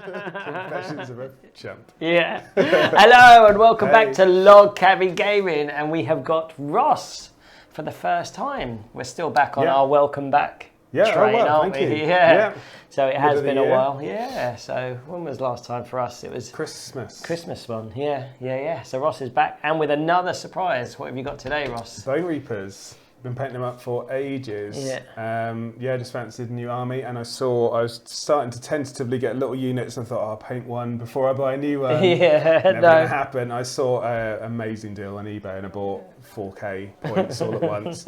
Confessions of a Chump. Yeah. Hello and welcome back to Log Cabin Gaming, and we have got Ross for the first time. We're still back on our welcome back train, aren't we? Yeah. So it has been a while. Yeah. So when was last time for us? It was Christmas one. Yeah. So Ross is back and with another surprise. What have you got today, Ross? Bonereapers. Been painting them up for ages. Just fancied a new army, and I was starting to tentatively get little units, and I thought, I'll paint one before I buy a new one. Never gonna happen. I saw an amazing deal on eBay and I bought 4K points all at once.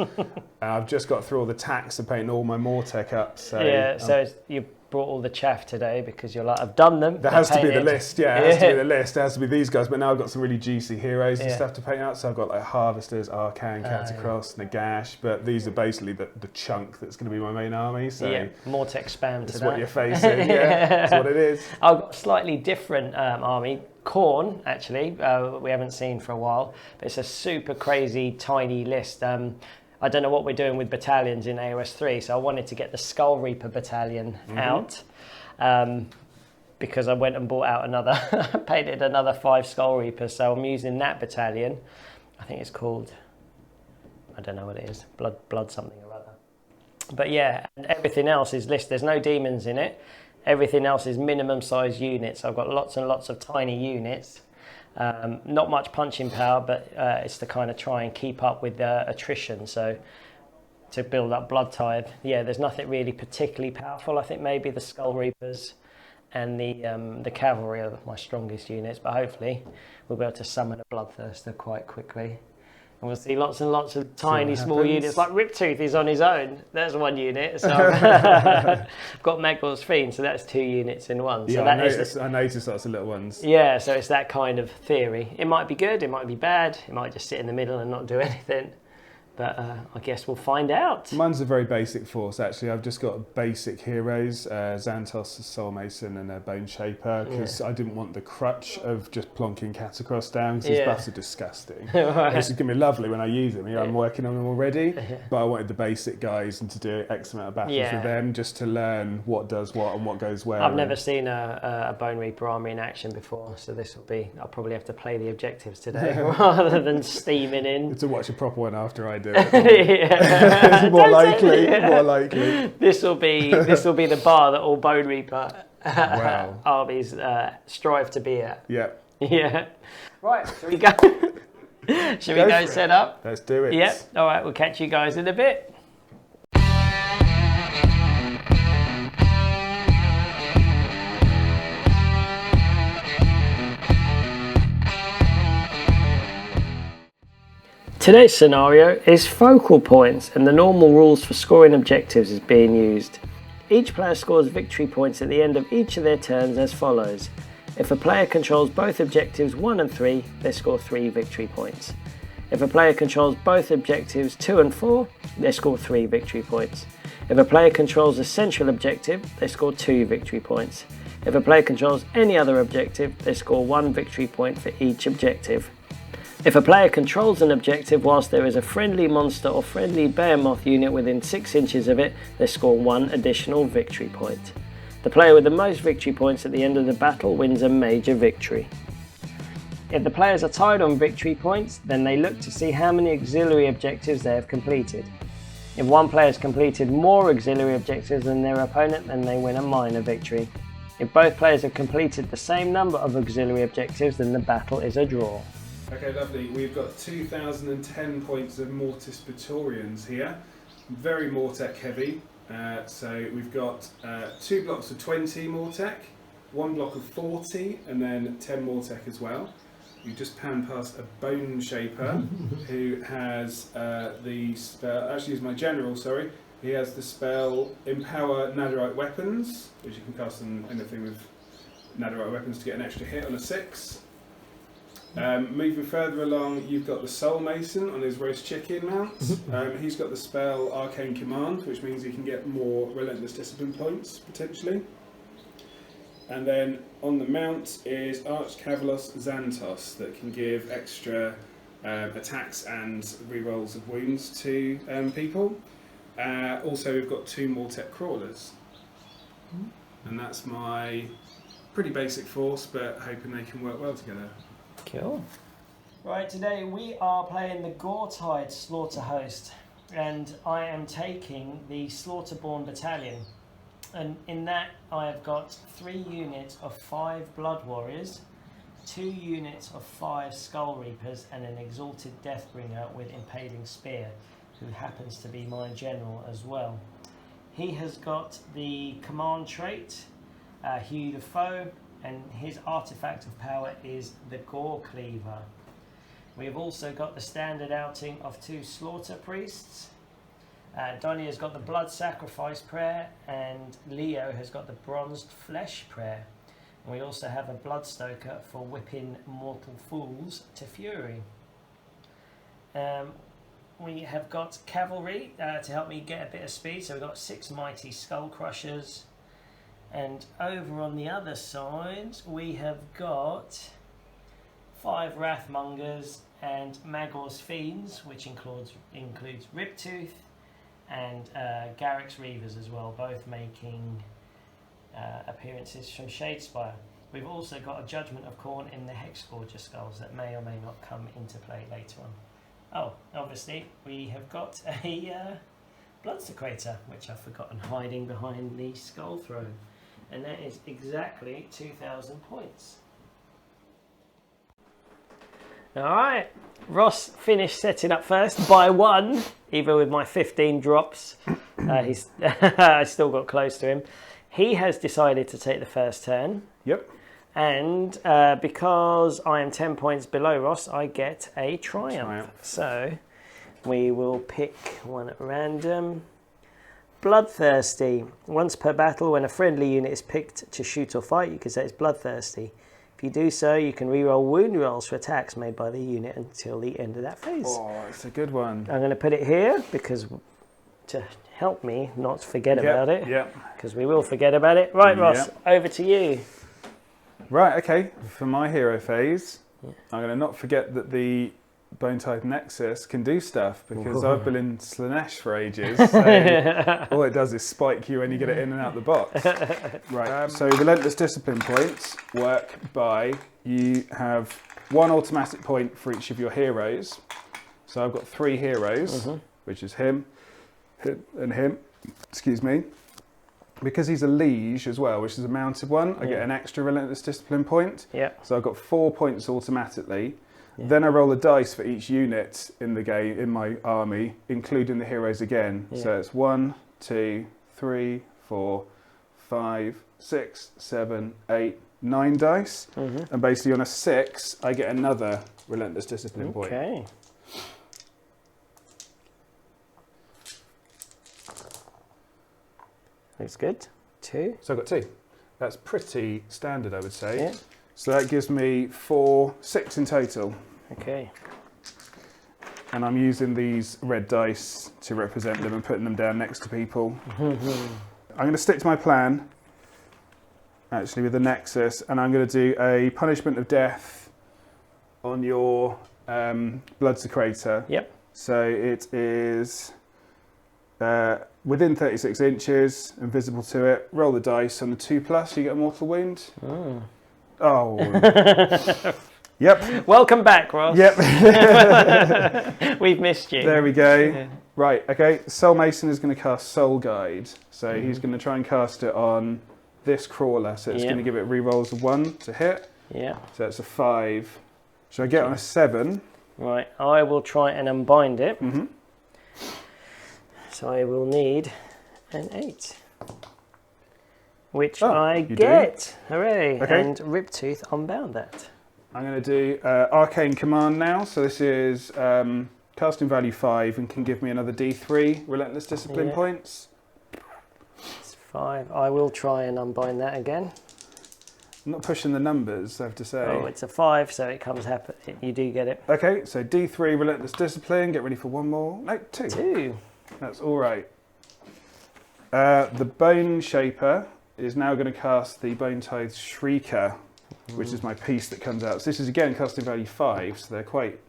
I've just got through all the tax of painting all my Mortek up. So you brought all the chaff today because you're like, I've done them. That has to be the list, it has to be the list. It has to be these guys, but now I've got some really juicy heroes and stuff to paint out. So I've got like Harvesters, Arcan, Katrakos, Nagash, but these are basically the chunk that's going to be my main army. So Mortek spam today. That's what you're facing, that's what it is. I've got a slightly different army. Khorne, actually, we haven't seen for a while, but it's a super crazy tiny list. I don't know what we're doing with battalions in AOS 3, so I wanted to get the Skull Reaper battalion out because I went and bought out painted another 5 Skull Reapers, so I'm using that battalion. I think it's called, I don't know what it is, blood something or other. But yeah, and everything else is list. There's no demons in it. Everything else is minimum size units. I've got lots and lots of tiny units. Not much punching power, but it's to kind of try and keep up with attrition. So to build up bone-tithe, there's nothing really particularly powerful. I think maybe the Skull Reapers and the cavalry are my strongest units, but hopefully we'll be able to summon a bloodthirster quite quickly. And we'll see lots and lots of tiny, small units. Like Riptooth is on his own. There's one unit. So I've got Magor's Fiend, so that's 2 units in one. Yeah, so I noticed lots of little ones. Yeah, so it's that kind of theory. It might be good, it might be bad, it might just sit in the middle and not do anything. But I guess we'll find out. Mine's a very basic force, actually. I've just got basic heroes, Zandtos, Soulmason, and a Boneshaper, because I didn't want the crutch of just plonking Katrakos down, because his buffs are disgusting. This is going to be lovely when I use them. I'm working on them already, but I wanted the basic guys and to do X amount of battles with them, just to learn what does what and what goes where. I've never seen a Bonereaper army in action before, so this will be, I'll probably have to play the objectives today rather than steaming in. To watch a proper one after I do it. More likely. This will be the bar that all Bonereaper armies strive to be at. Yeah. Right, shall we go? Shall we go set up? Let's do it. Yep. All right, we'll catch you guys in a bit. Today's scenario is focal points, and the normal rules for scoring objectives is being used. Each player scores victory points at the end of each of their turns as follows. If a player controls both objectives 1 and 3, they score 3 victory points. If a player controls both objectives 2 and 4, they score 3 victory points. If a player controls a central objective, they score 2 victory points. If a player controls any other objective, they score 1 victory point for each objective. If a player controls an objective whilst there is a friendly monster or friendly behemoth unit within 6 inches of it, they score 1 additional victory point. The player with the most victory points at the end of the battle wins a major victory. If the players are tied on victory points, then they look to see how many auxiliary objectives they have completed. If one player has completed more auxiliary objectives than their opponent, then they win a minor victory. If both players have completed the same number of auxiliary objectives, then the battle is a draw. Okay, lovely. We've got 2,010 points of Mortis Praetorians here. Very Mortek heavy. So we've got 2 blocks of 20 Mortek, 1 block of 40, and then 10 Mortek as well. We've just panned past a Boneshaper who has the spell, actually is my general, sorry. He has the spell Empower Nadirite Weapons, which you can cast on anything with Nadirite Weapons to get an extra hit on a 6. Moving further along, you've got the Soulmason on his roast chicken mount. He's got the spell Arcane Command, which means he can get more Relentless Discipline points, potentially. And then on the mount is Arch-Kavalos Zandtos that can give extra attacks and rerolls of wounds to people. Also, we've got 2 Mortek Crawlers. And that's my Pretty basic force, but hoping they can work well together. Cool. Right, today we are playing the Ghur Slaughter Host, and I am taking the Slaughterborn Battalion. And in that I have got 3 units of 5 Blood Warriors, 2 units of 5 Skull Reapers, and an Exalted Deathbringer with Impaling Spear, who happens to be my general as well. He has got the command trait, Hew the Foe, and his artifact of power is the Gore Cleaver. We have also got the standard outing of 2 Slaughter Priests. Donnie has got the Blood Sacrifice Prayer, and Leo has got the Bronzed Flesh Prayer. And we also have a Bloodstoker for whipping mortal fools to fury. We have got Cavalry to help me get a bit of speed, so we've got 6 Mighty Skull Crushers. And over on the other side, we have got 5 Wrathmongers and Magor's Fiends, which includes Riptooth and Garrick's Reavers as well, both making appearances from Shadespire. We've also got a Judgment of Khorne in the Hexforger Skulls that may or may not come into play later on. Oh, obviously, we have got a Bloodsecrator, which I've forgotten hiding behind the Skull Throne. And that is exactly 2,000 points. Alright, Ross finished setting up first by 1, even with my 15 drops. I still got close to him. He has decided to take the first turn. Yep. And because I am 10 points below Ross, I get a triumph. So we will pick one at random. Bloodthirsty. Once per battle, when a friendly unit is picked to shoot or fight, you can say it's bloodthirsty. If you do so, you can reroll wound rolls for attacks made by the unit until the end of that phase. Oh, it's a good one. I'm going to put it here because to help me not forget about it. Yeah. Because we will forget about it. Right, Ross, over to you. Right, okay. For my hero phase, I'm going to not forget that the bone-tithe Nexus can do stuff, because I've been in Slanesh for ages, so all it does is spike you when you get it in and out the box. Right, so Relentless Discipline points work by, you have 1 automatic point for each of your heroes. So I've got 3 heroes, which is him, and him, excuse me. Because he's a liege as well, which is a mounted one, I get an extra Relentless Discipline point. So I've got 4 points automatically. Then I roll a dice for each unit in the game, in my army, including the heroes again. So it's 1, 2, 3, 4, 5, 6, 7, 8, 9 dice. And basically on a 6, I get another Relentless Discipline point. Okay. Looks good. 2. So I've got 2. That's pretty standard, I would say. So that gives me 6 in total. Okay. And I'm using these red dice to represent them and putting them down next to people. I'm going to stick to my plan, actually, with the Nexus, and I'm going to do a punishment of death on your Bloodsecrator. So it is within 36 inches, invisible to it. Roll the dice. On the 2+, you get a mortal wound. Oh. Yep. Welcome back, Ross. Yep. We've missed you. There we go. Right, okay. Soulmason is going to cast Soul Guide. So he's going to try and cast it on this crawler. So it's going to give it rerolls of 1 to hit. So that's a 5. Should I get on a 7? Right, I will try and unbind it. So I will need an 8. Which I get. Hooray. Okay. And Riptooth unbound that. I'm going to do Arcane Command now. So this is casting value 5 and can give me another D3 Relentless Discipline points. It's 5. I will try and unbind that again. I'm not pushing the numbers, I have to say. Oh, it's a 5, so it comes happen. You do get it. Okay, so D3 Relentless Discipline. Get ready for 1 more. No, 2. 2. That's all right. The Boneshaper is now going to cast the Bone-tithe Shrieker, which is my piece that comes out. So this is again casting value 5, so they're quite,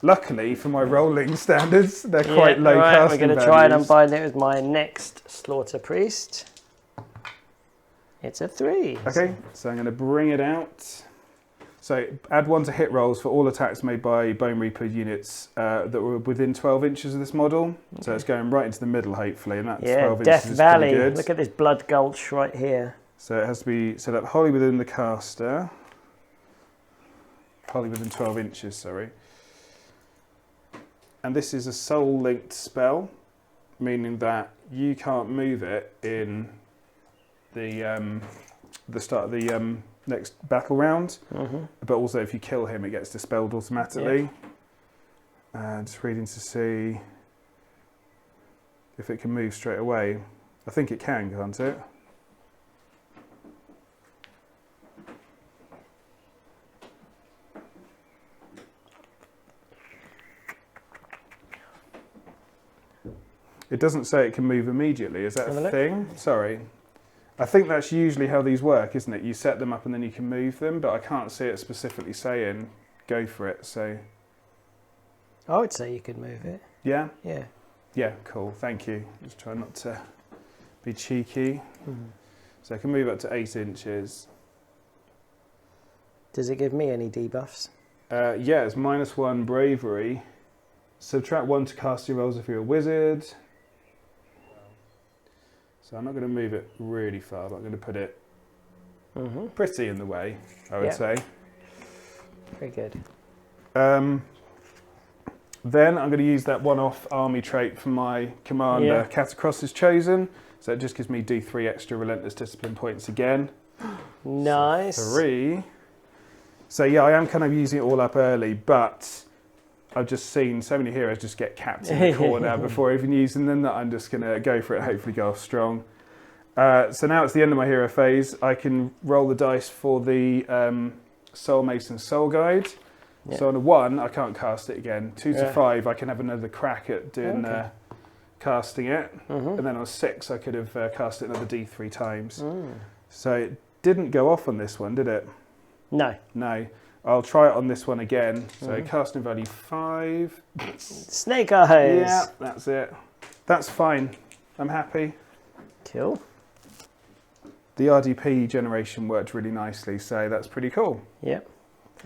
luckily for my rolling standards, they're quite low casting values. We're going to try and unbind it with my next Slaughter Priest. It's a 3. Okay, so I'm going to bring it out. So add 1 to hit rolls for all attacks made by Bonereaper units that were within 12 inches of this model. Okay. So it's going right into the middle, hopefully, and that's 12 inches. Death is Valley. pretty good. Look at this blood gulch right here. So it has to be set up wholly within the caster. Wholly within 12 inches, sorry. And this is a soul-linked spell, meaning that you can't move it in the start of the next battle round, but also if you kill him, it gets dispelled automatically. Just reading to see if it can move straight away. I think it can, can't it? It doesn't say it can move immediately. Is that a thing? Sorry. I think that's usually how these work, isn't it? You set them up and then you can move them, but I can't see it specifically saying go for it. So I would say you could move it. Yeah? Yeah. Yeah, cool. Thank you. Just try not to be cheeky. So I can move up to 8 inches. Does it give me any debuffs? Yeah, it's -1 bravery. Subtract 1 to casting rolls if you're a wizard. So I'm not going to move it really far, but I'm going to put it pretty in the way, I would say. Very good. Then I'm going to use that one-off army trait for my commander. Katrakos is chosen, so it just gives me D3 extra relentless discipline points again. Nice. So 3. So yeah, I am kind of using it all up early, but I've just seen so many heroes just get capped in the corner before even using them that I'm just going to go for it, hopefully go off strong. So now it's the end of my hero phase. I can roll the dice for the Soulmason Soul Guide. So on a 1, I can't cast it again. 2 to 5, I can have another crack at doing casting it. And then on a 6, I could have cast it another D3 times. So it didn't go off on this one, did it? No. No. I'll try it on this one again. So casting value 5. Snake eyes. Yeah, that's it. That's fine. I'm happy. Cool. The RDP generation worked really nicely, so that's pretty cool. Yep.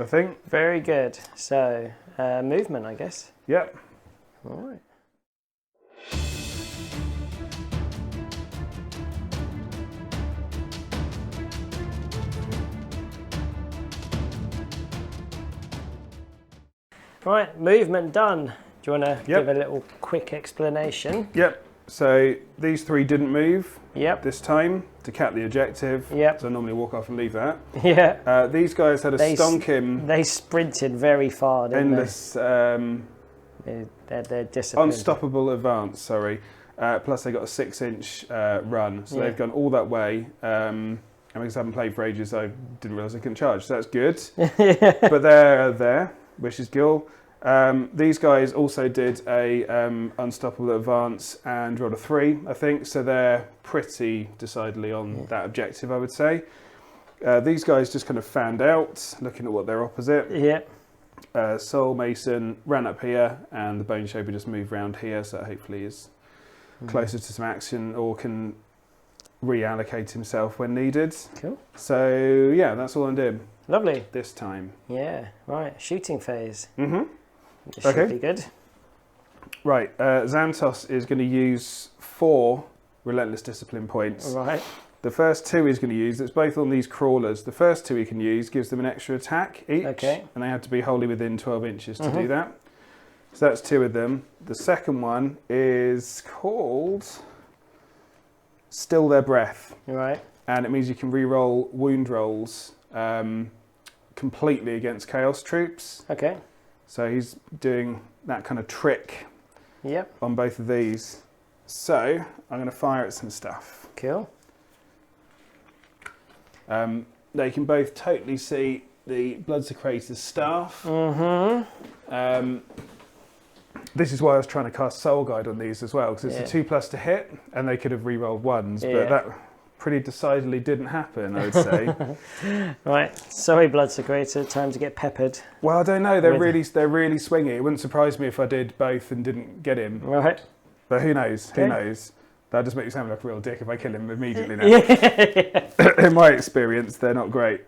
I think. Very good. So, movement, I guess. Yep. All right. Right, movement done. Do you want to give a little quick explanation? Yep. So these 3 didn't move this time to cap the objective. Yep. So I normally walk off and leave that. Yeah. These guys had a stonking. They sprinted very far, didn't endless, they? They're disciplined. Unstoppable advance, sorry. Plus they got a 6-inch run. So they've gone all that way. And because I haven't played for ages, I didn't realise I couldn't charge. So that's good. But they're there, which is cool. These guys also did a unstoppable advance and rolled a 3, I think, so they're pretty decidedly on that objective, I would say. These guys just kind of fanned out, looking at what they're opposite. Soulmason ran up here, and the Boneshaper just moved around here, so hopefully is closer to some action or can reallocate himself when needed. Cool. So yeah, that's all I'm doing. Lovely. This time. Yeah, right. Shooting phase. This Okay. should be good. Right, Zandtos is going to use 4 relentless discipline points. Right. The first 2 he's going to use, it's both on these crawlers. The first 2 he can use gives them an extra attack each, and they have to be wholly within 12 inches to do that. So that's 2 of them. The second one is called Still Their Breath. Right. And it means you can re-roll wound rolls completely against Chaos troops. Okay. So he's doing that kind of trick on both of these. So I'm going to fire at some stuff. Cool. They can both totally see the Blood-Secretor's staff. This is why I was trying to cast Soul Guide on these as well, because it's a 2+ to hit, and they could have re-rolled 1s, but that pretty decidedly didn't happen, I would say. Right, sorry, Blood-Secretor, time to get peppered. Well, I don't know. They're really swingy. It wouldn't surprise me if I did both and didn't get him. Right. But who knows? Who knows? That just makes you sound like a real dick if I kill him immediately now. Yeah. In my experience, they're not great.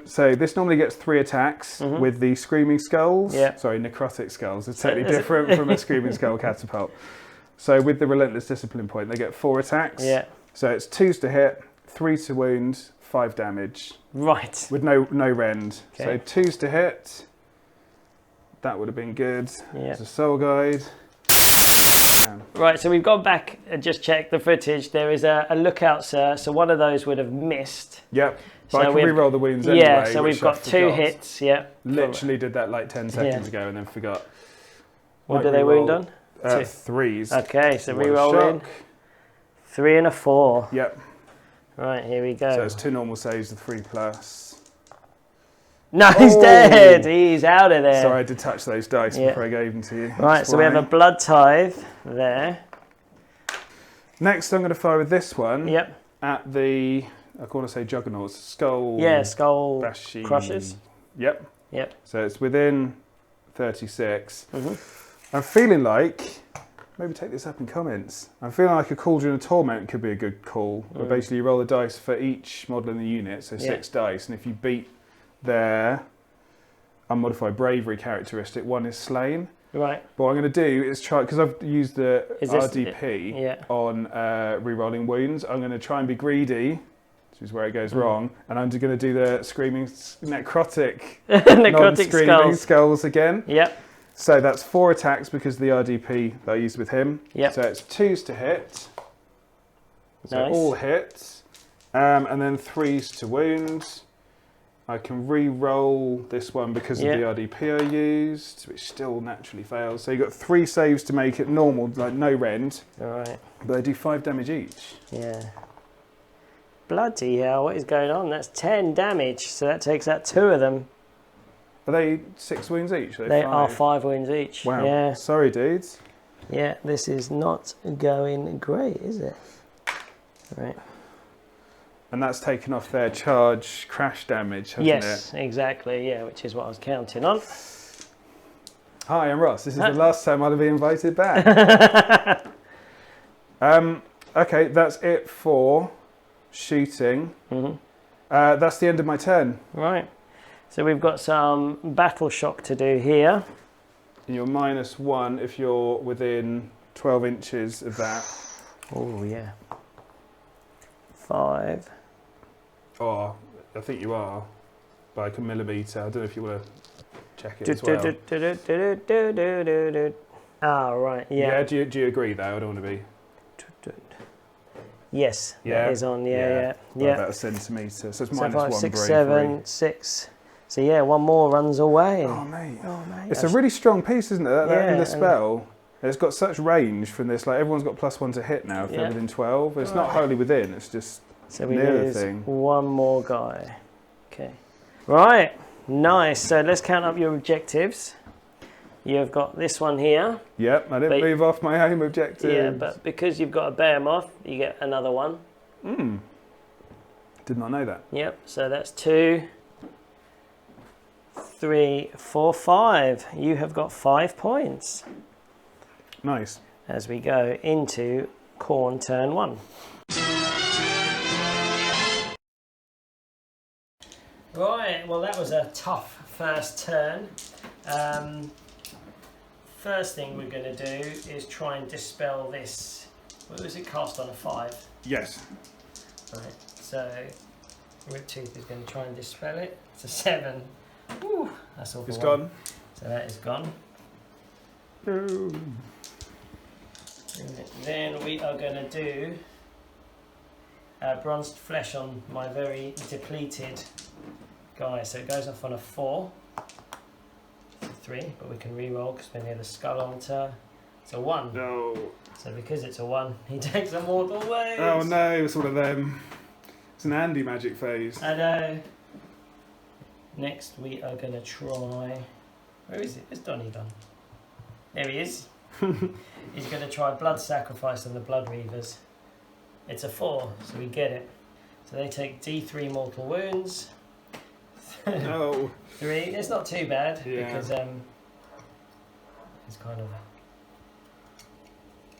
So this normally gets 3 attacks with the Screaming Skulls. Yeah. Sorry, Necrotic Skulls. It's totally different from a Screaming Skull catapult. So with the Relentless Discipline point, they get 4 attacks. Yeah. So it's 2s to hit, 3 to wound, 5 damage. Right. With no rend. Okay. So 2s to hit. That would have been good. Yeah. It's a Soul Guide. Right, so we've gone back and just checked the footage. There is a lookout, sir. So one of those would have missed. Yep. But So I can re-roll the wounds anyway. Yeah, so we've which I got 2 forgot. hits. Yeah. Literally did that like 10 seconds ago and then forgot. What do they wound on? 2. 3s. Okay, so One re-roll in. shock. 3 and a 4. Yep. Right, here we go. So it's 2 normal saves with 3+. No, he's dead. He's out of there. Sorry, I did touch those dice before I gave them to you. Right, That's so we have a fine. bone-tithe there. Next, I'm going to fire with this one. Yep. At the, I want to say juggernauts, skull. Yeah, skull Bashi. crushers. Yep. Yep. So it's within 36. I'm feeling like, maybe take this up in comments. I'm feeling like a Cauldron of Torment could be a good call. Where basically you roll the dice for each model in the unit, so 6 dice, and if you beat their unmodified bravery characteristic, 1 is slain. Right. But what I'm going to do is try, because I've used the RDP Yeah. on re-rolling wounds, I'm going to try and be greedy, which is where it goes wrong, and I'm just going to do the Screaming Necrotic, non-screaming skulls again. Yep. So that's 4 attacks because of the RDP that I used with him. Yep. So it's 2s to hit. So Nice. all hits. And then 3s to wound. I can re-roll this one because of the RDP I used, which still naturally fails. So you've got 3 saves to make it normal, like no rend. All right. But they do 5 damage each. Yeah. Bloody hell, what is going on? That's 10 damage, so that takes out 2 of them. Are they 6 wounds each? They are 5 wounds each. Wow. Yeah. Sorry, dudes. Yeah, this is not going great, is it? Right. And that's taken off their charge crash damage, hasn't it? Yes, exactly, yeah, which is what I was counting on. Hi, I'm Ross. This is the last time I'll be invited back. Okay, that's it for shooting. That's the end of my turn. Right. So we've got some battle shock to do here. And you're -1 if you're within 12 inches of that. Oh, yeah. 5. Oh, I think you are. By like a millimetre. I don't know if you want to check it as well. Ah, right, yeah. Do you agree though? I don't want to be... Yes, Yeah. that is on, yeah. About a centimetre. So it's So -1 5, 6, bravery. 7, 6. So yeah, 1 more runs away. Oh, mate. Oh, mate. It's a really strong piece, isn't it? That end of the and- spell. It's got such range from this. Like everyone's got +1 to hit now if they're within 12. It's not wholly within. It's just So we near the lose thing. 1 more guy. Okay. Right. Nice. So let's count up your objectives. You've got this one here. Yep. I didn't move off my home objective. Yeah, but because you've got a behemoth, you get another one. Did not know that. Yep. So that's 2, 3, 4, 5. You have got 5 points Nice. as we go into Khorne turn 1. Right, well that was a tough first turn. First thing we're going to do is try and dispel this. What was it cast on a 5? Yes. Right, so Riptooth is going to try and dispel it. It's a 7. Woo, that's all. It's gone. So that is gone. Boom. Then we are going to do bronzed flesh on my very depleted guy. So it goes off on a 4. It's a 3, but we can re-roll because we're near the skull altar. It's a 1. No. So because it's a 1, he takes a mortal wound. Oh no, it's one of them. It's an Andy magic phase. I know. Next we are going to try... Where is it? Where's Donnie gone? There he is. He's going to try blood sacrifice on the Bonereapers. It's a 4, so we get it. So they take D3 mortal wounds. No. 3. It's not too bad because it's kind of...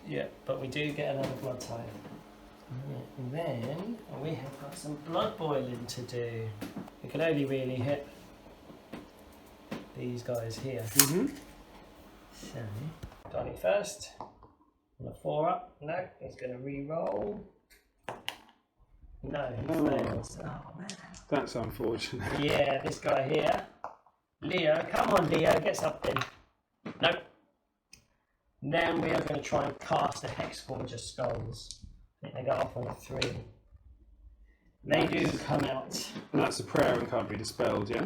Yeah, but we do get another bone-tithe. And then we have got some blood boiling to do. We can only really hit these guys here. So, Donnie first. On the 4 up. No, he's going to re-roll. No, he fails. Oh man. That's unfortunate. Yeah, this guy here. Leo, come on Leo, get something. Nope. Then we are going to try and cast the Hexforger Skulls. I think they go off on a 3. They do come out. And that's a prayer and can't be dispelled, yeah?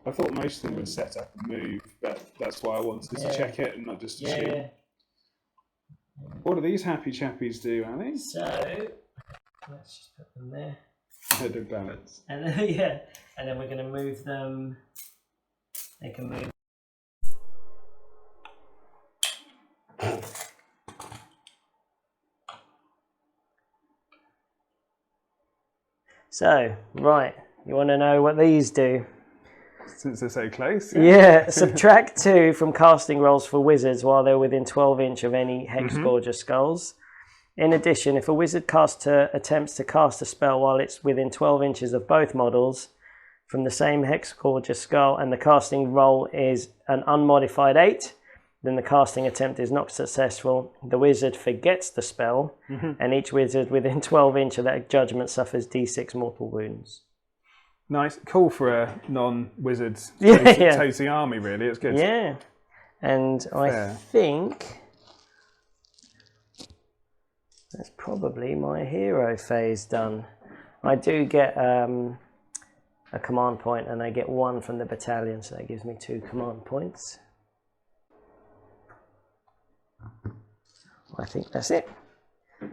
I thought most of them would set up and move, but that's why I wanted to check it and not just assume. Yeah. What do these happy chappies do, Ali? So, let's just put them there. Head of balance. And then, yeah, and then we're going to move them. They can move. So, right, you want to know what these do? Since they're so close. Yeah, subtract 2 from casting rolls for wizards while they're within 12 inch of any Hexforger Skulls. In addition, if a wizard attempts to cast a spell while it's within 12 inches of both models from the same Hexforger Skull and the casting roll is an unmodified 8, then the casting attempt is not successful. The wizard forgets the spell, and each wizard within 12 inch of that judgment suffers d6 mortal wounds. Nice. Cool for a non-wizard Yeah. toting army, really. It's good. Yeah. And I think that's probably my hero phase done. I do get a command point, and I get 1 from the battalion, so that gives me 2 command points. I think that's it.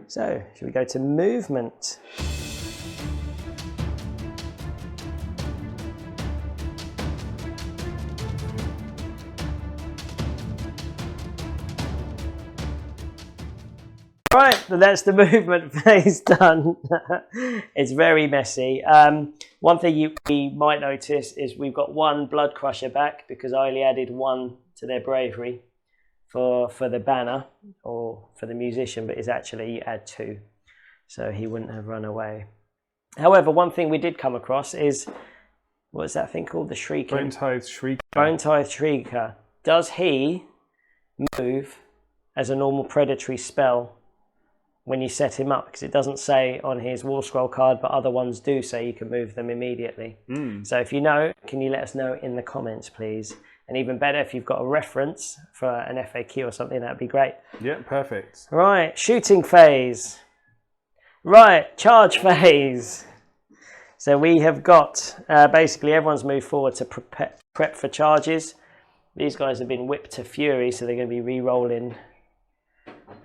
So, should we go to movement? Right, so that's the movement phase done. It's very messy. One thing you might notice is we've got 1 Blood Crusher back because I only added 1 to their bravery for the banner or for the musician, but it's actually you add 2, so he wouldn't have run away. However, one thing we did come across is, what's that thing called? The Shrieking. Bone-tithe Shrieker. Bone-tithe Shrieker. Does he move as a normal predatory spell when you set him up? Because it doesn't say on his War Scroll card, but other ones do say you can move them immediately. So if you know, can you let us know in the comments, please? And even better, if you've got a reference for an FAQ or something, that'd be great. Yeah, perfect. Right, shooting phase. Right, charge phase. So we have got, basically everyone's moved forward to prep for charges. These guys have been whipped to fury, so they're going to be re-rolling.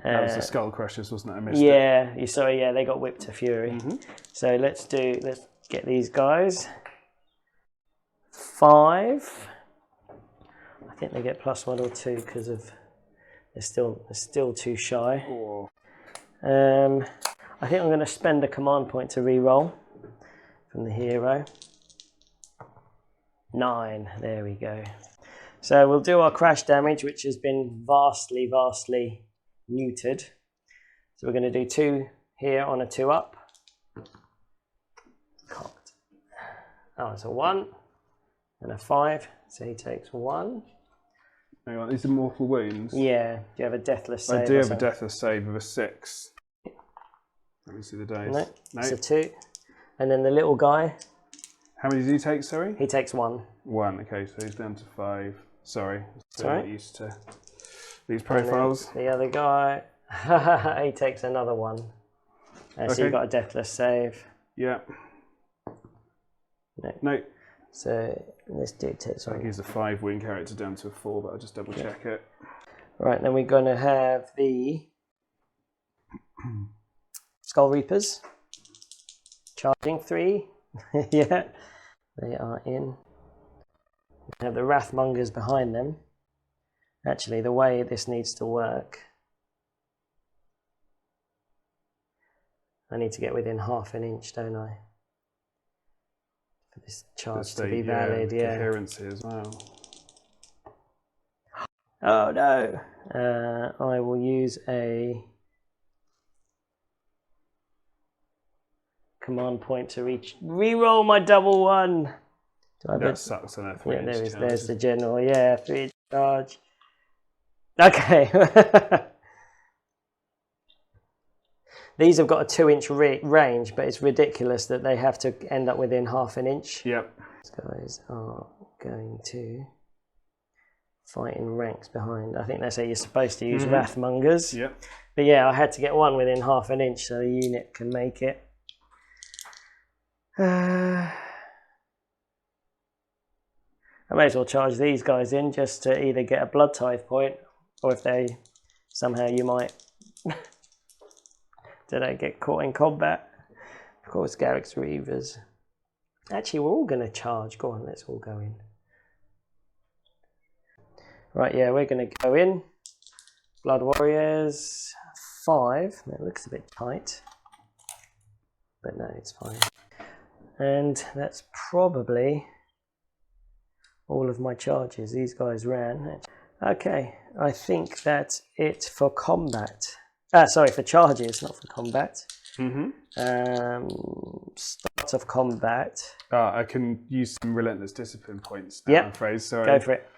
That was the Skull Crushers, wasn't it? I missed it. Yeah, you saw. Yeah, they got whipped to fury. So let's get these guys. 5. I think they get +1 or 2 because of they're still too shy. I think I'm going to spend a command point to re-roll from the hero. 9. There we go. So we'll do our crash damage, which has been vastly neutered. So we're going to do 2 here on a 2 up. Cocked. Oh, it's a 1 and a 5. So he takes 1. Hang on, these are mortal wounds. Yeah. Do you have a deathless save? I do have a deathless save of a 6. Let me see the dice. No, it's a 2. And then the little guy. How many does he take, sorry? He takes 1. 1, okay, so he's down to 5. Sorry, I'm not used to these And profiles. the other guy, he takes another 1. So you've got a deathless save. Yeah. No. No. So this dude takes 1. He's a 5 wound character down to a 4, but I'll just double check it. Right, then we're going to have the Skull Reapers. Charging 3. Yeah, they are in. We have the Wrathmongers behind them. Actually, the way this needs to work, I need to get within half an inch, don't I? For this charge to be valid, yeah. Coherency as well. Oh no! I will use a command point to re-roll my double one. That sucks on that 3 Yeah, inch there's the general. Yeah, 3 charge. Okay. These have got a 2-inch range, but it's ridiculous that they have to end up within half an inch. Yep. These guys are going to fight in ranks behind. I think that's how you're supposed to use Wrathmongers. Yep. But yeah, I had to get one within half an inch so the unit can make it. I may as well charge these guys in just to either get a bone-tithe point, or if they somehow you might get caught in combat. Of course, Garrick's Reavers. Actually, we're all going to charge. Go on, let's all go in. Right, yeah, we're going to go in. Blood Warriors 5. That looks a bit tight, but no, it's fine. And that's probably all of my charges. These guys ran. Okay, I think that's it for combat. Sorry, for charges, not for combat. Start of combat. I can use some relentless discipline points now, I'm afraid. Sorry. Go for it.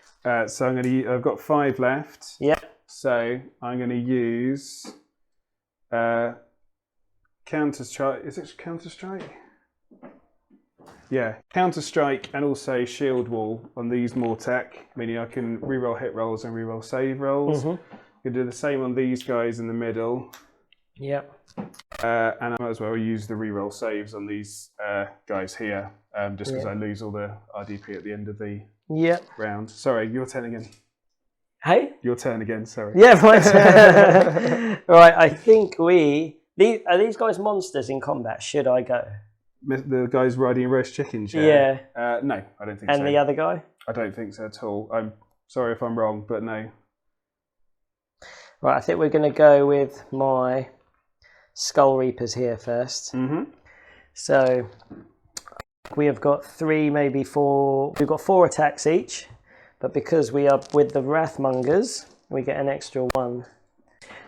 So I'm going to. I've got 5 left. Yep. So I'm going to use counter strike. Is it counter strike? Yeah, counter strike and also shield wall on these Mortek, meaning I can reroll hit rolls and reroll save rolls. I can do the same on these guys in the middle. Yep. And I might as well use the reroll saves on these guys here, just because I lose all the RDP at the end of the round. Sorry, your turn again. Hey? Your turn again, sorry. Yeah, my turn. Right, I think are these guys monsters in combat? Should I go? The guys riding roast chickens, yeah? Yeah. No, I don't think so. And the other guy? I don't think so at all. I'm sorry if I'm wrong, but no. Right, I think we're going to go with my Skull Reapers here first. So we have got 3, maybe 4. We've got 4 attacks each, but because we are with the Wrathmongers, we get an extra 1.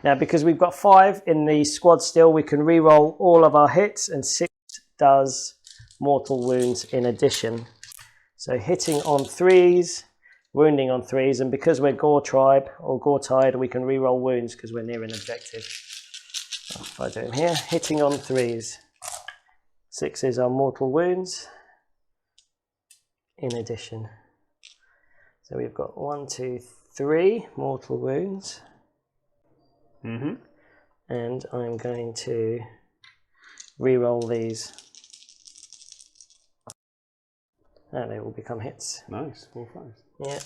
Now, because we've got 5 in the squad still, we can re-roll all of our hits, and 6 does mortal wounds in addition. So hitting on 3s, wounding on 3s, and because we're Ghur tribe or Ghur tide, we can re-roll wounds because we're near an objective. If I do them here, hitting on 3s, 6s are mortal wounds in addition. So we've got 1, 2, 3 mortal wounds. And I'm going to re-roll these. And they will become hits. Nice, 4 5s. Yeah.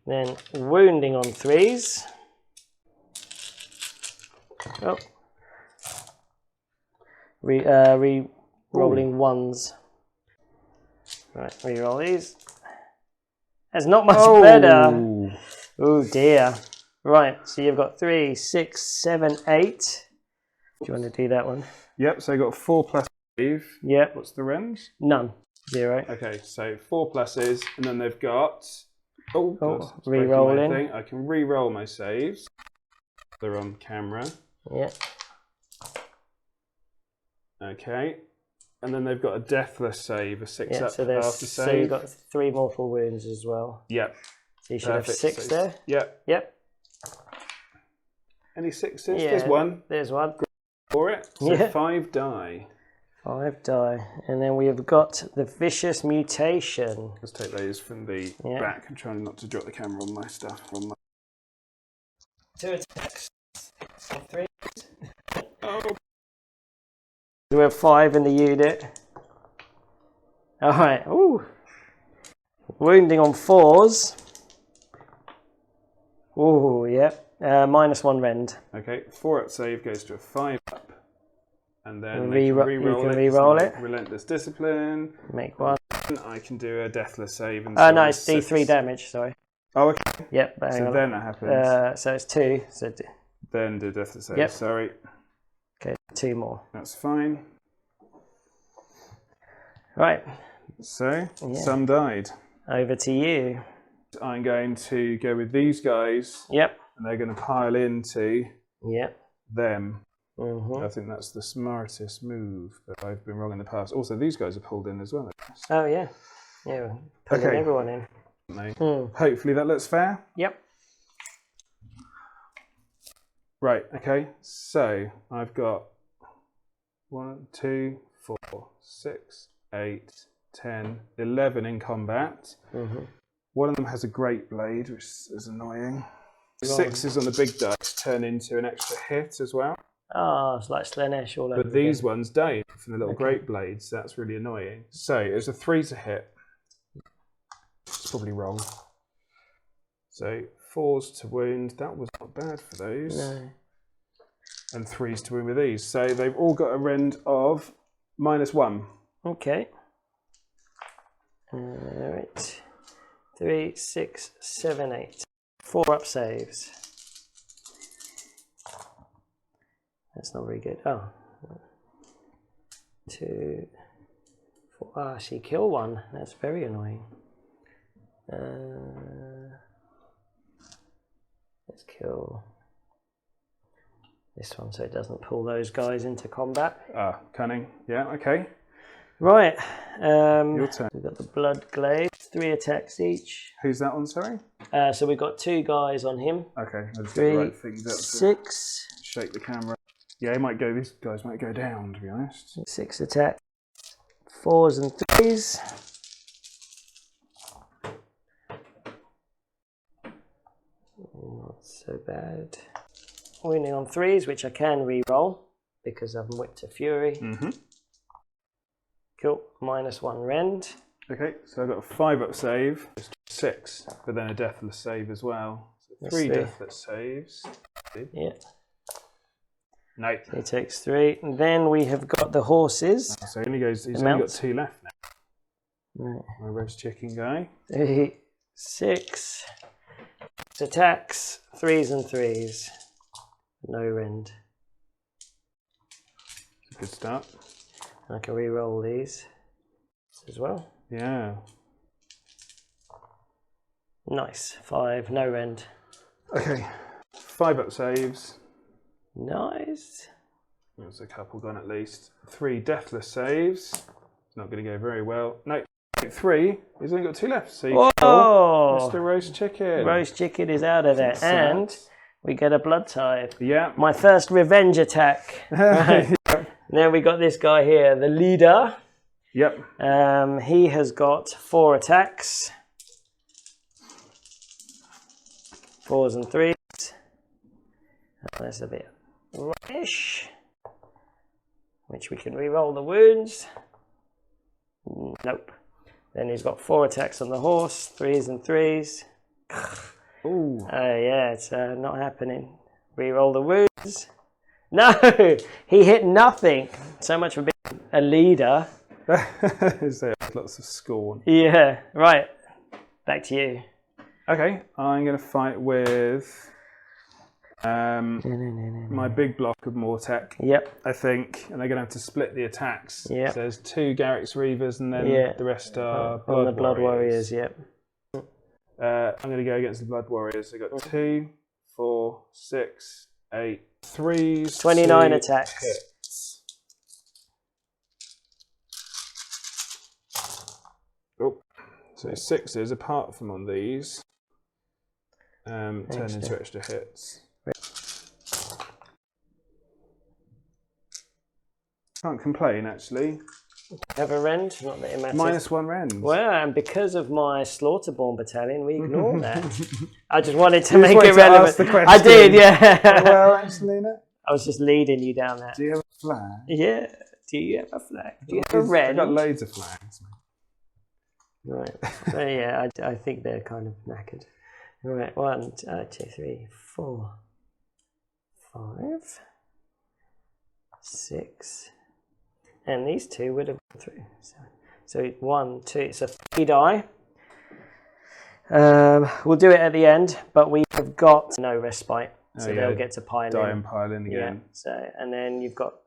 Then wounding on 3s. Oh. Re-rolling 1s. Right, re-roll these. That's not much better. Oh dear. Right, so you've got 3, 6, 7, 8. Do you want to do that one? Yep, so I got 4 plus 5. Yep. What's the range? None. 0. Okay, so 4 pluses, and then they've got... re-rolling. I can re-roll my saves. They're on camera. Yeah. Okay. And then they've got a deathless save, a 6 up after save. So you've got 3 mortal wounds as well. Yep. So you should have 6 there. Yep. Yep. Any 6s? Yeah, there's 1. There's 1. For it. So 5 die. 5 die. And then we have got the Vicious Mutation. Let's take those from the back. I'm trying not to drop the camera on my stuff. 2 attacks. 3. We have 5 in the unit. Alright. Ooh. Wounding on 4s. Ooh, yep. -1 rend. Okay, 4 up save goes to a 5 up. And then you can re-roll it. Relentless discipline. Make 1. I can do a deathless save. And no, it's D3 damage, sorry. Oh, okay. Yep, but so then it happens. So it's 2. So then do deathless save, sorry. Okay, 2 more. That's fine. Right. So, some died. Over to you. I'm going to go with these guys. Yep. And they're going to pile into yep. them. I think that's the smartest move, but I've been wrong in the past. Also, these guys are pulled in as well. Oh, yeah. Yeah, pulling everyone in. Hopefully that looks fair. Yep. Right, okay. So I've got 1, 2, 4, 6, 8, 10, 11 in combat. One of them has a great blade, which is annoying. 6 is on the big dice, turn into an extra hit as well. Oh, it's like Slanesh all over. But these ones don't from the little great blades. So that's really annoying. So it was a 3 to hit. It's probably wrong. So 4s to wound. That was not bad for those. No. And 3s to wound with these. So they've all got a rend of -1. Okay. All right. 3, 6, 7, 8. 4 up saves. That's not very good. Oh. 2, 4. Ah, she killed one. That's very annoying. Let's kill this one so it doesn't pull those guys into combat. Ah, cunning. Yeah, okay. Right. Your turn. We've got the blood glaive. 3 attacks each. Who's that one, sorry? So we've got 2 guys on him. Okay, I'll just 3, get the right things up to 6. shake the camera. Yeah, these guys might go down, to be honest. 6 attack. 4s and 3s. Not so bad. Wounding on 3s, which I can re-roll because I've whipped a fury. Cool. -1 rend. Okay, so I've got a 5 up save, 6, but then a deathless save as well. So 3 deathless saves. Yeah. No. So he takes 3. And then we have got the horses. So he's only got 2 left now. Right. My roast chicken guy. 3, 6. Attacks, 3s and 3s. No rend. Good start. I can re-roll these as well. Yeah. Nice. 5, no rend. Okay. 5 up saves. Nice. There's a couple gone at least. 3 deathless saves. It's not going to go very well. No. 3. He's only got 2 left. So you kill Mr. Roast Chicken. Roast Chicken is out of there. And we get a blood tithe. Yeah. My first revenge attack. Right. Now we got this guy here, the leader. Yep. He has got 4 attacks. 4s and 3s. Oh, that's a bit rubbish. Which we can re-roll the wounds. Nope. Then he's got 4 attacks on the horse, 3s and 3s. Ooh. Yeah, it's not happening. Re-roll the wounds. No, he hit nothing. So much for being a leader. Lots of scorn. Yeah, right. Back to you. Okay, I'm going to fight with my big block of Mortek. Yep. I think, and they're going to have to split the attacks. Yep. So there's 2 Garrick's Reavers, and then the rest are Blood Warriors. Yep. I'm going to go against the Blood Warriors. I've got 2, 4, 6, 8, 3s. 29 attacks. Hits. Oh, so 6s apart from on these. Turn into extra hits. Can't complain, actually. Have a rend, not that it matters. -1 rend. Well, and because of my Slaughterborn battalion, we ignore that. I just wanted to make it relevant. I did, yeah. Well, Angelina, I was just leading you down that. do you have a flag? Yeah. Do you have a flag? Do you have a rend? I've got loads of flags. Right. So yeah, I think they're kind of knackered. Right. 1, 2, 3, 4, 5, 6. And these 2 would have gone through. So 1, 2, so 3 die. We'll do it at the end, but we have got no respite. So they'll get to pile in. Die and pile in again. Yeah. So, and then you've got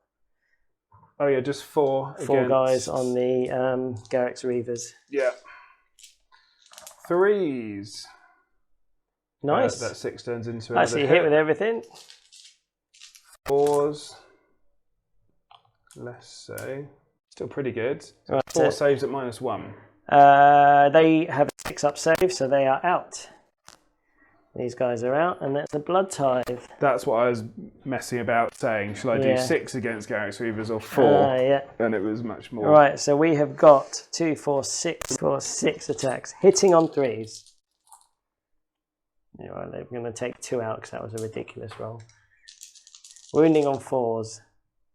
Oh yeah, just 4 guys on the Garrick's Reavers. Yeah. 3s. Nice. That 6 turns into I see you hit with everything. 4s. less so. Still pretty good. So Right, 4 saves at -1. They have a 6-up save, so they are out. These guys are out, and that's a blood tithe. That's what I was messing about saying. Shall I do 6 against Garrix Reavers or 4? Yeah. And it was much more. Right, so we have got 2, 4, 6 for 6 attacks. Hitting on 3s. Yeah, right, they're going to take 2 out because that was a ridiculous roll. Wounding on 4s.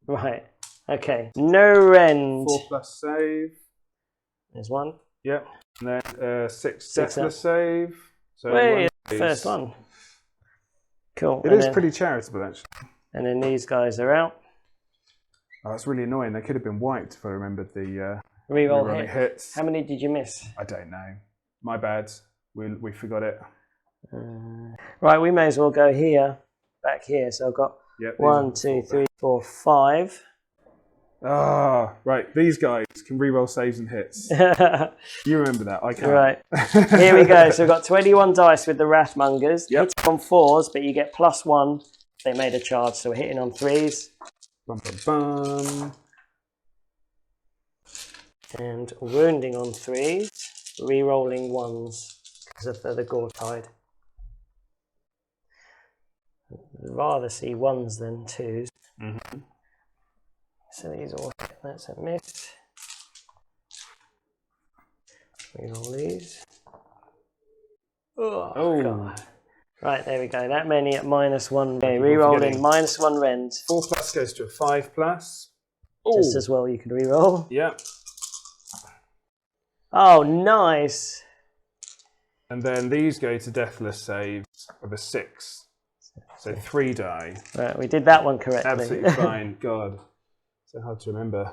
Right, okay. No rend. 4+ save. There's 1. Yep. And then 6 6 deathless save. So wait, first one. Cool. It is pretty charitable, actually. And then these guys are out. Oh, that's really annoying. They could have been wiped if I remembered the Reroll hits. How many did you miss? I don't know. My bad. We forgot it. Right, we may as well go here, back here. So I've got 1, 2, 3, 4, 5. Ah, right. These guys can reroll saves and hits. You remember that? I can't. Right. Here we go. So we've got 21 dice with the Wrathmongers. Yep. Hitting on 4s, but you get +1. They made a charge, so we're hitting on 3s. Bum, bum, bum. And wounding on 3s. Rerolling 1s because of the Ghur tide. I'd rather see 1s than 2s. Mm-hmm. So these all hit. That's a miss. Reroll these. Oh, God. Right, there we go. That many at -1. Okay, rerolling -1 rend. 4+ goes to a 5+. Just as well you could reroll. Yep. Oh, nice. And then these go to deathless saves of a 6. So 3 die. Right, we did that one correctly. Absolutely fine. God. So hard to remember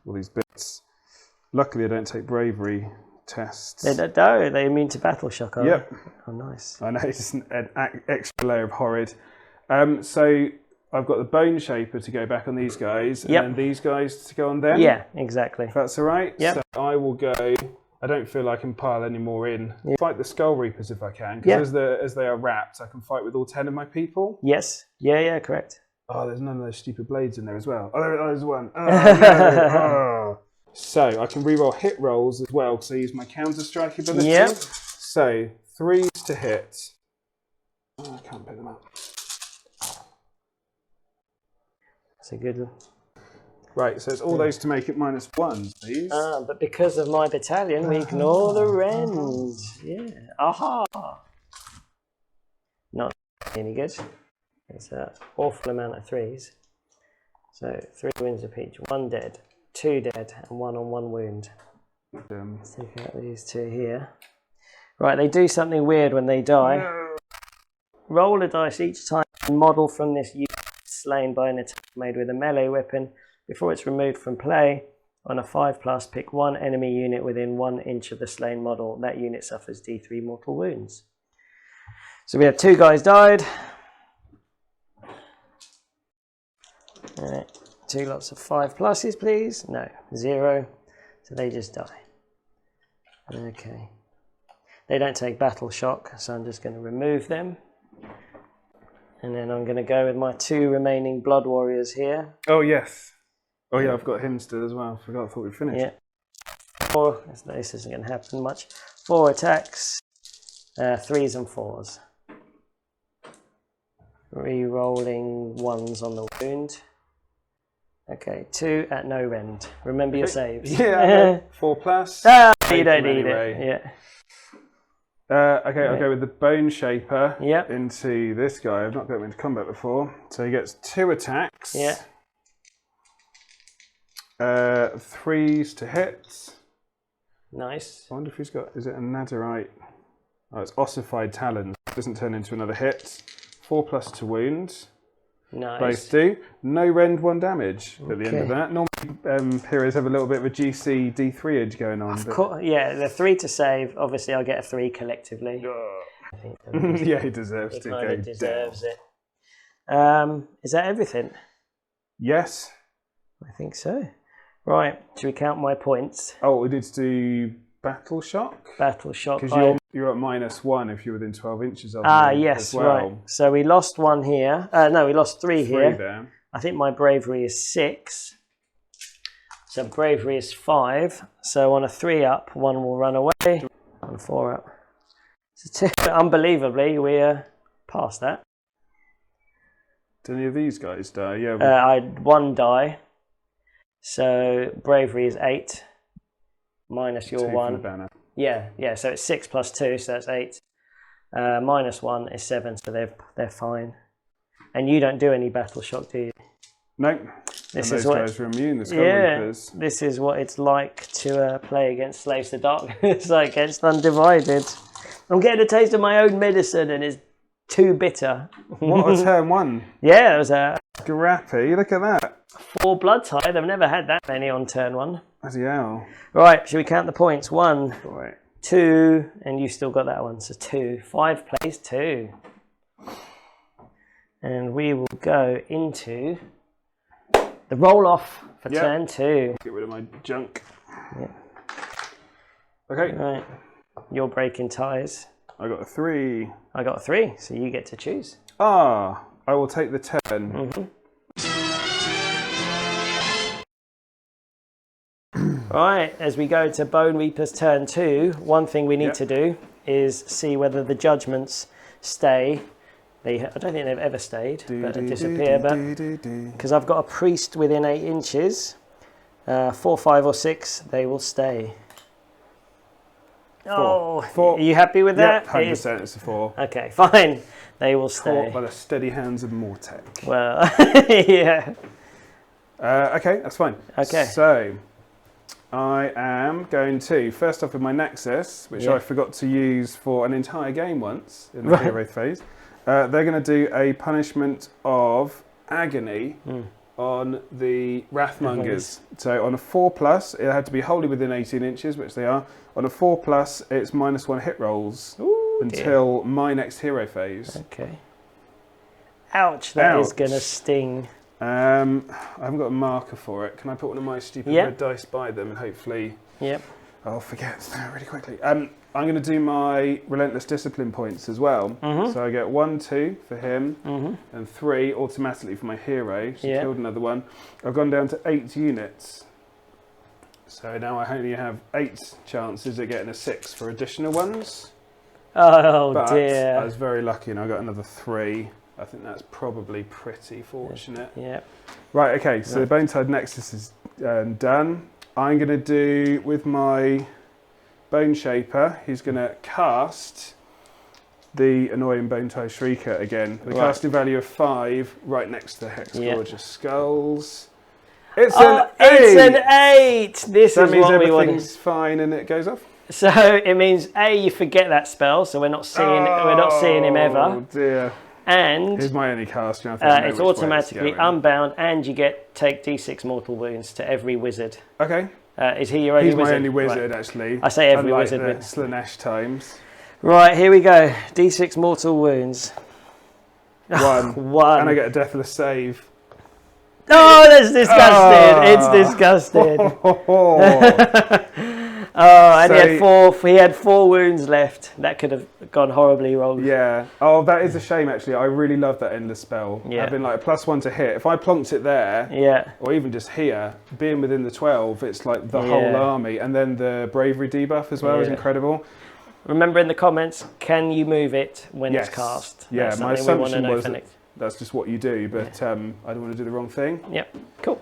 all these bits. Luckily, I don't take bravery tests. They're immune to battle shock, aren't Yep. they? Oh, nice. I know, it's just an extra layer of horrid. So I've got the Boneshaper to go back on these guys, and then these guys to go on them. Yeah, exactly. If that's all right. Yep. So I will go. I don't feel I can pile any more in. Fight the Skull Reapers if I can, because as they are wrapped, I can fight with all 10 of my people. Yes. Yeah, correct. Oh, there's none of those stupid blades in there as well. Oh, there's one. Oh, no. Oh. So I can reroll hit rolls as well because I use my counter strike ability. Yep. So 3s to hit. Oh, I can't pick them up. That's a good one. Right, so it's all those to make it -1, please. But because of my battalion, we ignore the rend. Yeah. Aha. Not any good. It's an awful amount of 3s. So 3 wounds apiece. 1 dead, 2 dead, and 1 on 1 wound. Let's take out these 2 here. Right, they do something weird when they die. No. Roll a dice each time and model from this unit slain by an attack made with a melee weapon. Before it's removed from play, on a 5+, pick 1 enemy unit within 1 inch of the slain model. That unit suffers D3 mortal wounds. So we have 2 guys died. Alright, 2 lots of 5+s, please. No, 0. So they just die. Okay. They don't take battle shock, so I'm just going to remove them. And then I'm going to go with my 2 remaining blood warriors here. Oh, yes. Oh, yeah, I've got him still as well. I thought we'd finished. Yeah. 4. This isn't going to happen much. 4 attacks. 3s and 4s. Re-rolling 1s on the wound. Okay, 2 at no rend. Remember your saves. Yeah, 4+. You don't need it. Yeah. Okay, I'll go with the Boneshaper into this guy. I've not got him into combat before. So he gets 2 attacks. Yeah. 3s to hit. Nice. I wonder if he's got, is it a Nadirite? Oh, it's ossified talons. It doesn't turn into another hit. 4+ to wound. Nice. Both do. No rend, 1 damage at the end of that. Normally heroes have a little bit of a GC D3 edge going on. Of course, yeah, the 3 to save. Obviously, I'll get a 3 collectively. I think yeah, he deserves to go deserves it. Is that everything? Yes. I think so. Right, should we count my points? Oh, we did do battle shock? Battle shock. Because you're at -1 if you're within 12 inches of me yes, as well. right. So we lost 1 here. No, we lost 3 here. There. I think my bravery is 6. So bravery is 5. So on a 3 up, 1 will run away. And 4 up. So 2. Unbelievably, we passed that. Do any of these guys die? Yeah. I had 1 die. So bravery is 8. Minus your 1. Banner. Yeah. So it's 6 plus 2, so that's 8. Minus 1 is 7, so they're fine. And you don't do any battle shock, do you? Nope. This and is those what guys are immune, the Skullreapers. This is what it's like to play against Slaves to Darkness. It's like against Undivided. I'm getting a taste of my own medicine and it's too bitter. What a turn 1. Yeah, it was a Scrappy, look at that. 4 bone-tithe. I've never had that many on turn 1. Bloody hell. Right, should we count the points? 1, Right. 2, and you still got that one, so 2. 5 plays 2. And we will go into the roll-off for turn 2. Get rid of my junk. Yep. Okay. Right. You're breaking ties. I got a 3. I got a 3, so you get to choose. I will take the turn. Mm-hmm. Right, as we go to Bonereaper's turn 2, one thing we need to do is see whether the judgments stay. I don't think they've ever stayed, but they disappear. Because I've got a priest within 8 inches, 4, 5, or 6, they will stay. 4. Are you happy with that? 100% it's a 4. Okay, fine. They will stay. Caught by the steady hands of Mortek. Well, yeah. Okay, that's fine. Okay. So, I am going to, first off with my Nexus, which I forgot to use for an entire game once in the hero phase. They're going to do a punishment of agony on the Wrathmongers. So on a 4+, it had to be wholly within 18 inches, which they are. On a 4+, it's -1 hit rolls until my next hero phase. Okay. Ouch, that is going to sting. I haven't got a marker for it. Can I put one of my stupid red dice by them and hopefully I'll forget really quickly. I'm going to do my Relentless Discipline points as well. So I get 1, 2 for him and 3 automatically for my hero. So killed another one. I've gone down to 8 units. So now I only have 8 chances of getting a 6 for additional ones. Oh but dear. I was very lucky and I got another 3. I think that's probably pretty fortunate. Yeah. Right, okay, so the Bone-tithe Nexus is done. I'm going to do, with my Boneshaper, he's going to cast the annoying Bone-tithe Shrieker again. The casting value of 5 right next to the Hex Gorgeous Skulls. It's an 8! It's an 8! This that is means what we want. everything's fine and it goes off? So it means A, you forget that spell, so we're not seeing him ever. Oh dear. And here's my only cast. it's automatically unbound, and you take D6 mortal wounds to every wizard. Okay. Is he your only wizard? He's my only wizard, actually. I say every unlike wizard. The Slanesh times. Right, here we go. D6 mortal wounds. 1. 1. And I get a deathless save. Oh, that's disgusting. It's disgusting. And he had 4 wounds left. That could have gone horribly wrong. Yeah. Oh, that is a shame, actually. I really love that endless spell. Yeah. Having like a +1 to hit. If I plonked it there, or even just here, being within the 12, it's like the whole army. And then the bravery debuff as well is incredible. Remember in the comments, can you move it when it's cast? Yeah, my assumption was that's just what you do, but I don't want to do the wrong thing. Yep, cool.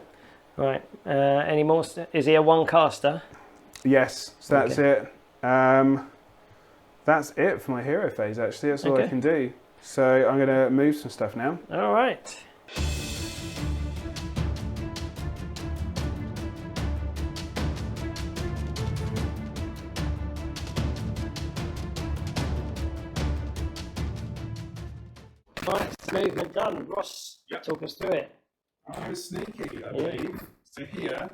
Right, any more? Is he a 1 caster? Yes, so that's it. That's it for my hero phase, actually. That's all I can do. So I'm going to move some stuff now. All right. Right, movement done. Ross, talk us through it. I was sneaky, I believe. So here,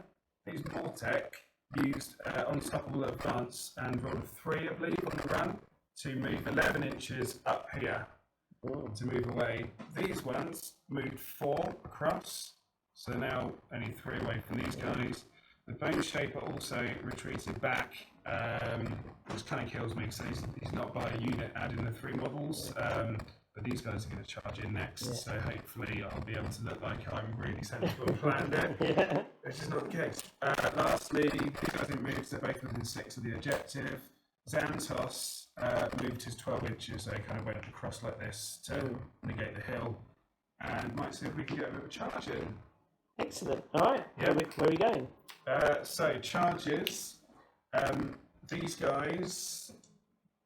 he's Mortek. Used Unstoppable Advance and rolled a 3, I believe, on the run to move 11 inches up here to move away. These ones moved 4 across, so now only 3 away from these guys. The Boneshaper also retreated back, which kind of kills me because he's not by a unit adding the 3 models. but these guys are going to charge in next, so hopefully I'll be able to look like I'm really sensible and planned it, which is not the case. Lastly, these guys didn't move, so they're both within 6 of the objective. Zandtos moved his 12 inches, so he kind of went across like this to negate the hill, and might see if we can get a bit of a charge in. Excellent. Alright, where are we going? So, charges, these guys,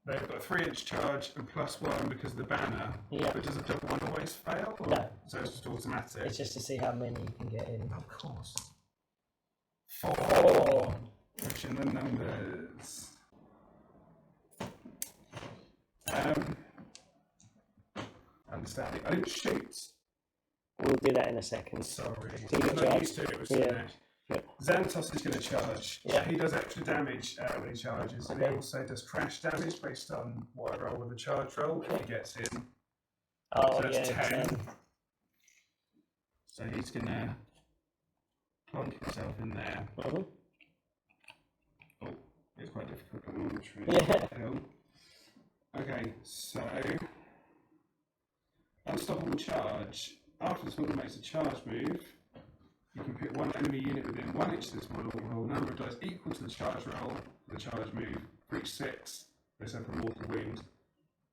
they've got a 3-inch charge and +1 because of the banner. Yeah. But does a double one always fail? Or? No. So it's just automatic? It's just to see how many you can get in. Of course. 4. Pushing the numbers. Understanding. I didn't shoot. We'll do that in a second. Sorry. I'm not used to it. It was Zandtos is going to charge. Yeah. He does extra damage when he charges. Okay. And he also does crash damage based on what I roll with the charge roll if he gets in. Oh, so that's 10. So he's going to plonk himself in there. Oh, it's quite difficult to launch. Okay, so unstoppable charge. After this model makes a charge move, you can pick one enemy unit within 1 inch of this model, roll a number of dice equal to the charge roll for the charge move. For each 6, they suffer a mortal wound.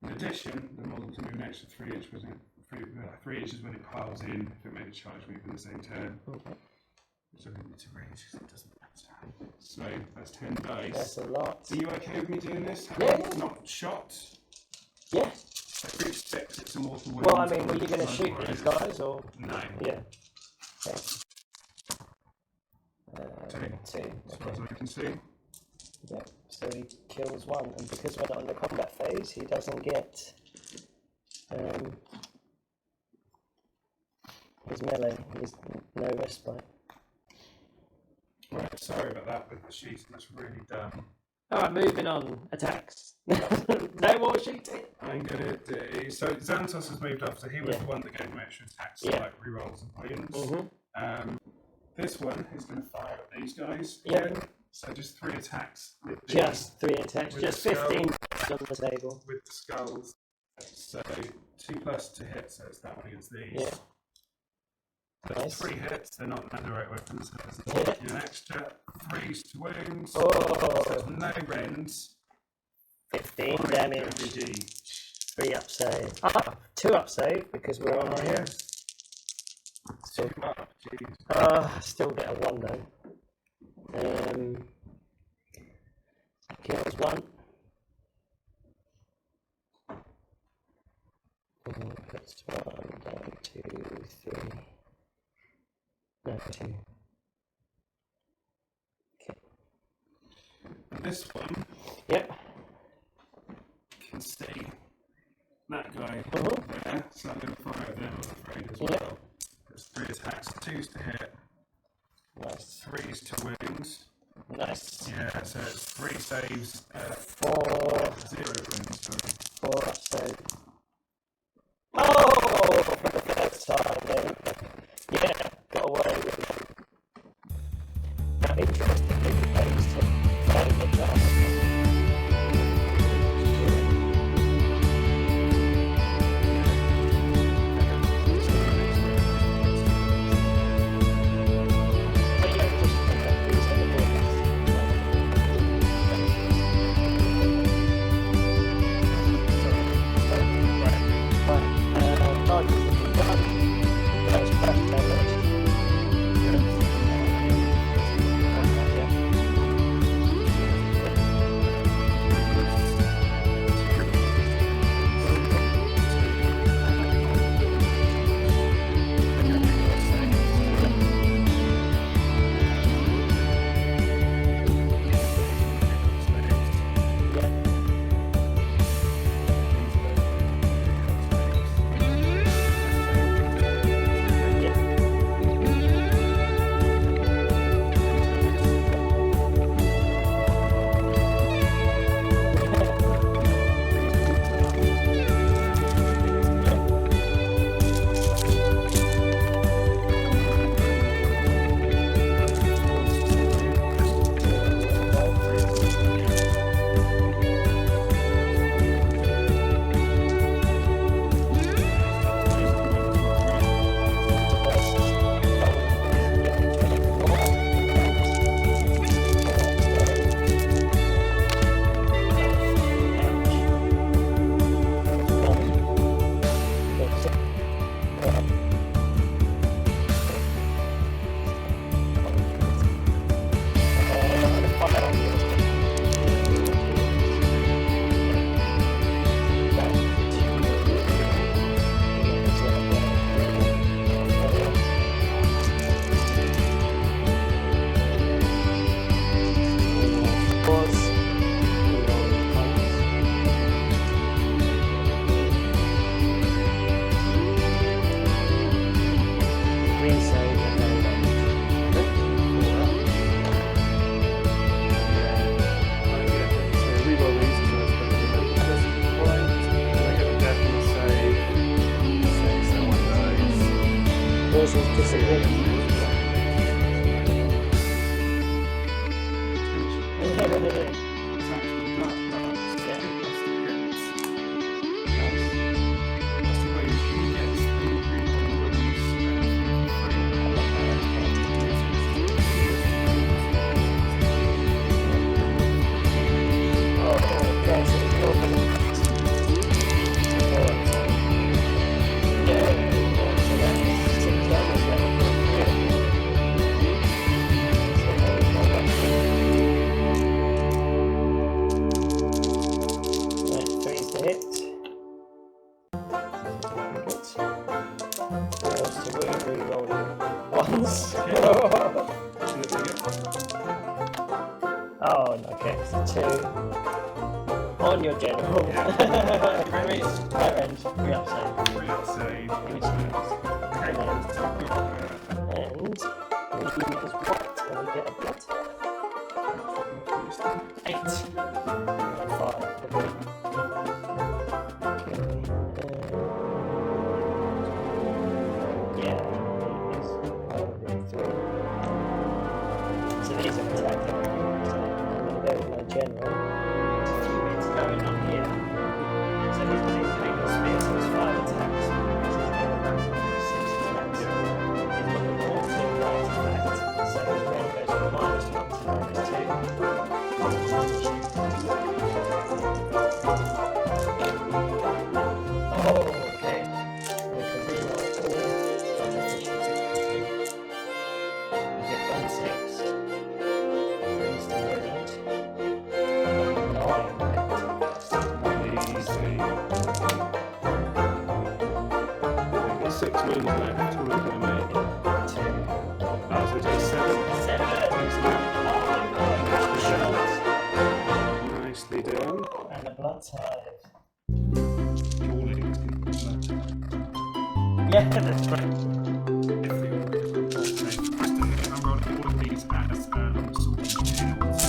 In addition, the model can move an extra 3 inches when it piles in if it made a charge move in the same turn. Which I think it's a range, so it doesn't matter. So that's 10 dice. That's a lot. Are you okay with me doing this? Not shot? Yeah. So for each 6, it's a mortal wound. Well, I mean, were you going to shoot these guys or? No. Yeah. Okay. 2. As far as I can see. Yeah, so he kills 1, and because we're not in the combat phase, he doesn't get his melee, his no respite. Right, sorry about that, but the shooting was really dumb. Alright, moving on. Attacks. No more shooting. I'm going to do... So Zandtos has moved off, so he was the one that gave him extra attacks, like rerolls and points. This one is going to fire at these guys. Yeah. So just 3 attacks. Just 3 attacks. Just 15 on the table. With the skulls. So 2+ to hit, so it's that one against these. Yeah. So nice. 3 hits, they're not Nadirite weapons, so there's an extra 3s to wounds. So there's no rends. 15 damage. Each. 3 up save. 2 up save because we're on our here. Still, still get a 1 though. Kills 1. Puts 1 down, 2, 3. No, 2. Okay. And this one can see that guy there, so I'm going to fire at them, I'm afraid, as well. There's 3 attacks, 2s to hit, nice. 3s to wounds. Nice. Yeah, so it's 3 saves, 4 0 wounds, sorry. 4 up save. Oh, for the first time then. Yeah, got away with it. Now, interestingly, the base to find the dust. yours is disagree. Oh, okay, so 2 on your general. Revenge, re-upside. And we use what? And we get a blood. 8. 5. Yeah, it is 3. So these are attacking. There's my general. It's going on here. So he's going to make a spear, so it's 5 attacks. This is going to run 6 attacks. He's got the Mortisan Artefact, so his range goes from -1 to -2. Oh, okay. We can reroll all efficiency. We get 1/6. Left. What are we going to make? 2. Oh, so we take 7. 7. Nicely done. And a blood-tithe. Yeah, that's right. I'm rolling all of these as unsorted shields.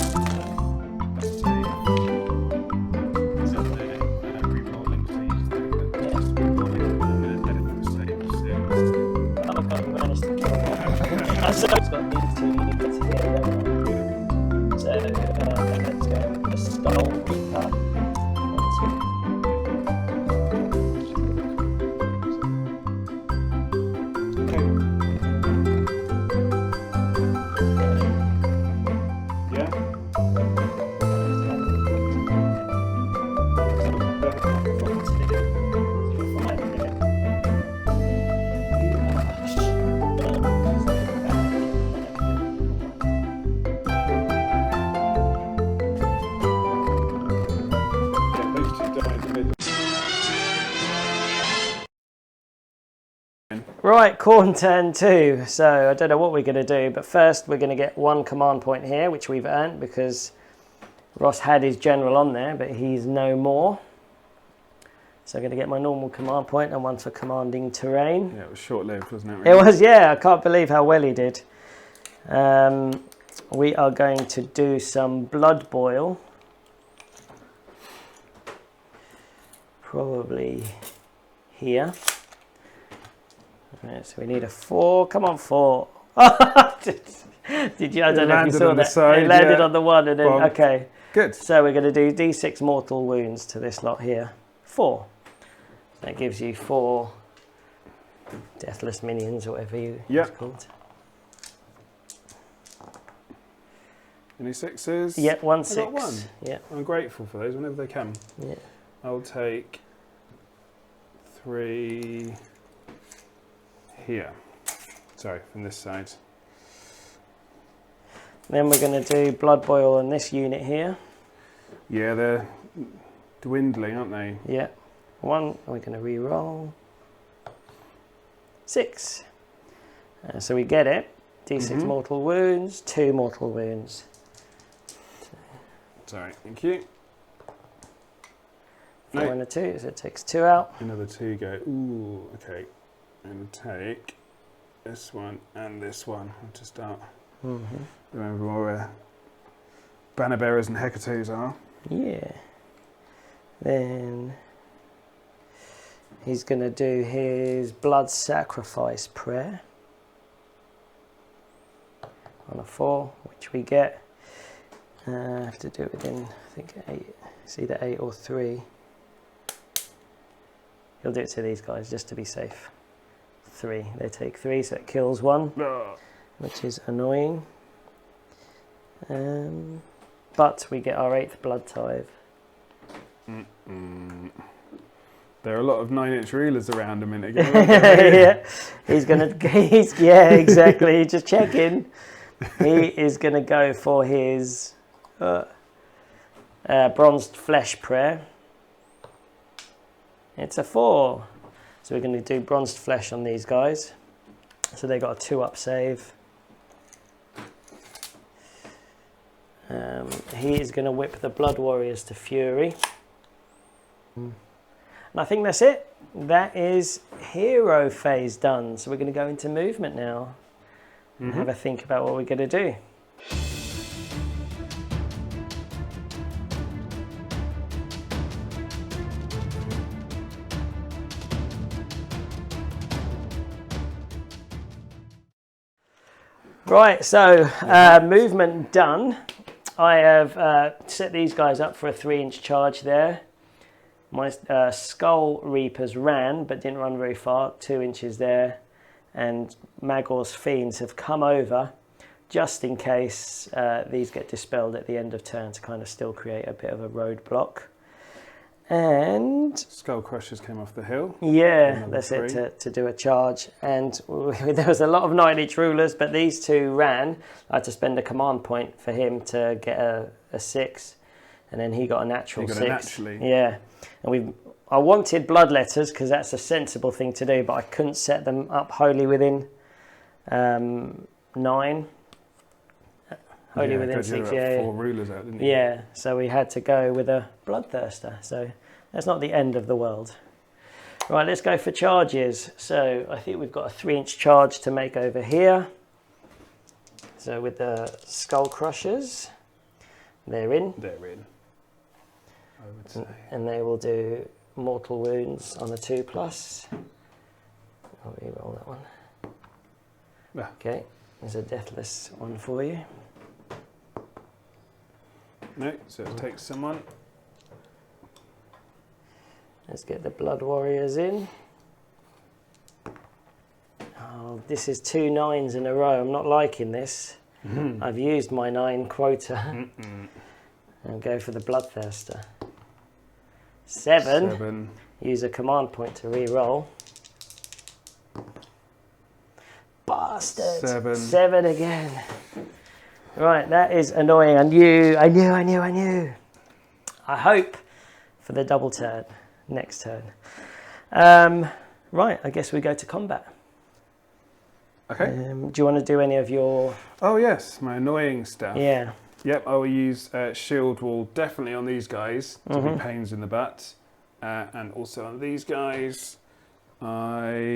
So they're re-rolling, so you just So it's got these 2 units here. So let's go with the Skull Reaper. 1, 2. Right, Khorne turn 2. So I don't know what we're going to do, but first we're going to get 1 command point here, which we've earned because Ross had his general on there, but he's no more. So I'm going to get my normal command point and 1 for commanding terrain. Yeah, it was short-lived, wasn't it? Really? It was, yeah. I can't believe how well he did. We are going to do some blood boil. Probably here. Right, so we need a 4. Come on, 4. Did you? I don't know if you saw that. It landed on the 1 and then, okay. Good. So we're going to do D6 mortal wounds to this lot here. 4. That gives you 4 deathless minions or whatever it's called. Any 6s? Yeah, 1 I 6. got 1. Yeah. I'm grateful for those whenever they come. Yeah. I'll take 3 here. Sorry, from this side. Then we're going to do blood boil on this unit here. Yeah, they're dwindling, aren't they? Yeah. 1. We're going to re-roll. 6. So we get it. D6 mortal wounds, 2 mortal wounds. Sorry, thank you. 4 and a 2, so it takes 2 out. Another 2 go. Ooh, okay. I'm going to take this one and this one to start. Remember where banner bearers and hecatoes are. Yeah. Then he's going to do his blood sacrifice prayer. on a 4, which we get. I have to do it within, I think, 8. It's either 8 or 3. He'll do it to these guys just to be safe. 3. They take 3, so it kills 1, which is annoying. But we get our 8th blood tithe. There are a lot of 9-inch rulers around a minute ago. Yeah, yeah, exactly. Just checking. He is gonna go for his bronzed flesh prayer. It's a 4, so we're going to do bronzed flesh on these guys. So they got a 2-up save. He is going to whip the Blood Warriors to Fury. And I think that's it. That is hero phase done. So we're going to go into movement now and have a think about what we're going to do. Right, so movement done. I have set these guys up for a 3-inch charge there. My Skull Reapers ran, but didn't run very far, 2 inches there. And Magor's Fiends have come over, just in case these get dispelled at the end of turn to kind of still create a bit of a roadblock. And Skull Crushers came off the hill. Yeah, that's it, to do a charge. And there was a lot of 9-inch rulers, but these 2 ran. I had to spend a command point for him to get a 6, and then he got a natural 6. Naturally. Yeah, and I wanted bloodletters because that's a sensible thing to do, but I couldn't set them up wholly within 9. Wholly within 6, yeah. 4 rulers out, didn't you? Yeah, so we had to go with a Bloodthirster. So that's not the end of the world. Right, let's go for charges. So I think we've got a 3-inch charge to make over here. So with the Skull Crushers, they're in. They're in, I would say. And they will do mortal wounds on a 2+. I'll re-roll that one. Ah. Okay, there's a deathless one for you. No, so it takes someone. Let's get the Blood Warriors in. Oh, this is 2 9s in a row. I'm not liking this. I've used my 9 quota. And go for the Bloodthirster. 7. Use a command point to re-roll. Bastard. 7 again. Right, that is annoying. I knew. I hope for the double turn next turn. Right, I guess we go to combat. Okay. Do you want to do any of your... Oh yes, my annoying stuff. Yeah. Yep, I will use Shield Wall definitely on these guys to be pains in the butt. And also on these guys, I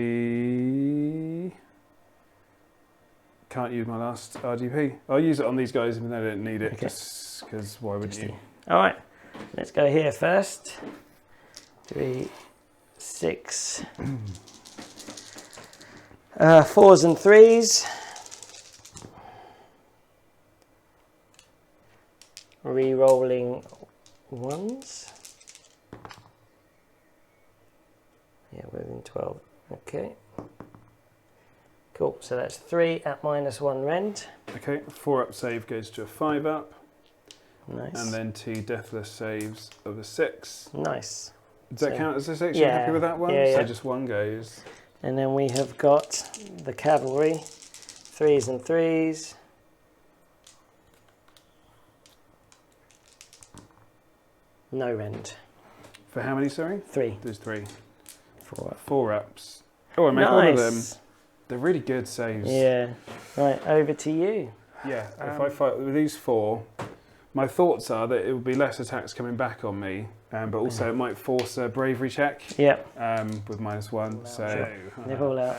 can't use my last RGP. I'll use it on these guys even though I don't need it, just because why wouldn't you? All right, let's go here first. 3, 6. 4s and 3s. Re-rolling 1s. Yeah, we're in 12. Okay. Cool, so that's 3 at -1 rend. Okay, 4-up save goes to a 5-up. Nice. And then 2 deathless saves of a 6. Nice. Does that count as a 6? Yeah. You're happy with that one? Yeah, So yeah. just 1 goes. And then we have got the cavalry. 3s and 3s. No rend. For how many, sorry? 3. There's 3. 4. 4-ups. Oh, I made Nice. one of them. They're really good saves. Yeah. Right, over to you. Yeah, if I fight with these 4, my thoughts are that it would be less attacks coming back on me, but also it might force a bravery check. Yep. With -1. So They're all out.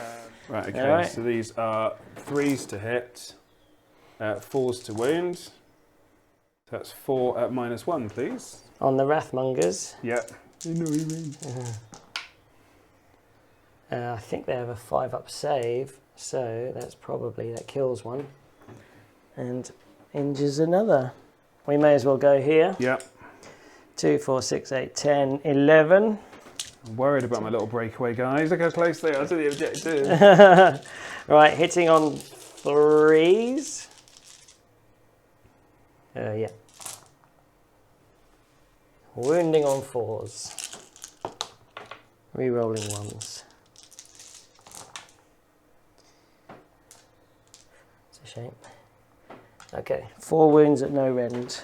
right, okay. All right. So these are 3s to hit, 4s to wound. So that's 4 at -1, please. On the Wrathmongers. Yep. You know what you mean. I think they have a 5-up save, so that's probably, that kills 1. and injures another. We may as well go here. Yep. 2, 4, 6, 8, 10, 11. I'm worried about my little breakaway guys. Look how close they are to the objective. Right, hitting on 3s. Yeah. Wounding on 4s. Re-rolling 1s. It's a shame. Okay, 4 wounds at no rend.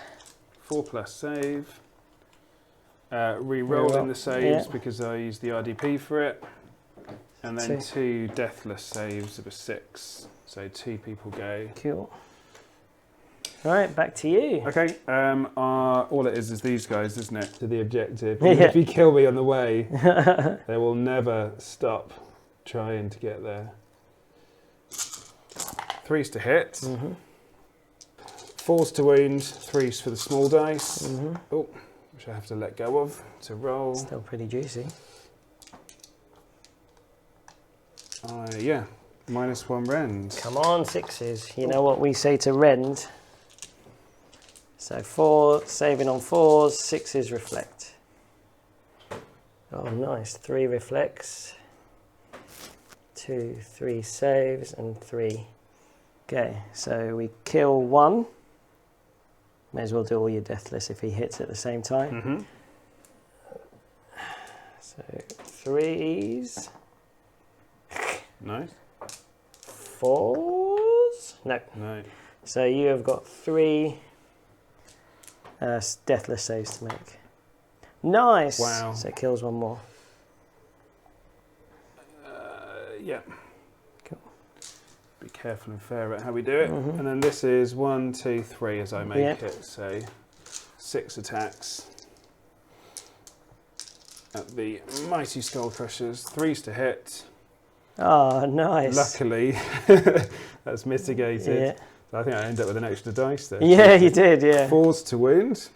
4+ save. Re-rolling the saves because I used the RDP for it. And then 2 deathless saves of a 6. So 2 people go. Cool. Right, back to you. Okay, all it is these guys, isn't it? To the objective. If you kill me on the way, they will never stop trying to get there. 3s to hit. 4s to wound, 3s for the small dice. Oh, which I have to let go of to roll. Still pretty juicy. Yeah, -1 rend. Come on, 6s. You know what we say to rend. So 4, saving on 4s, 6s reflect. Oh, nice. 3 reflects. 2, 3 saves, and 3. Okay, so we kill 1. May as well do all your deathless if he hits at the same time. So 3s. Nice. 4s? No. No. So you have got 3 deathless saves to make. Nice! Wow. So it kills 1 more. Yeah. Cool. Be careful and fair about how we do it. And then this is 1, 2, 3 as I make it. So 6 attacks at the mighty skull crushers. 3s to hit. Oh, nice. Luckily, that's mitigated. Yeah. So I think I end up with an extra dice there. Yeah, you did, yeah. 4s to wound.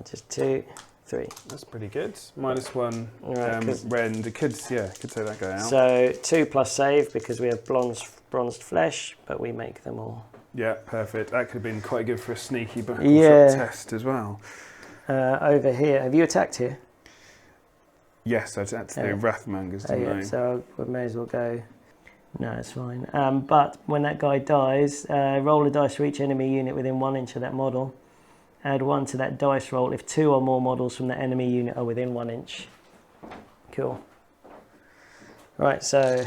Just 2, 3. That's pretty good. -1 Right, rend. Could take that guy out. So 2+ save because we have bronzed flesh, but we make them all. Yeah, perfect. That could have been quite good for a sneaky buckle Yeah. shot test as well. Over here, have you attacked here? Yes, that's the Wrathmongers, didn't I? So we may as well go. No, it's fine. But when that guy dies, roll a dice for each enemy unit within 1 inch of that model. Add 1 to that dice roll if 2 or more models from the enemy unit are within 1 inch. Cool. Right, so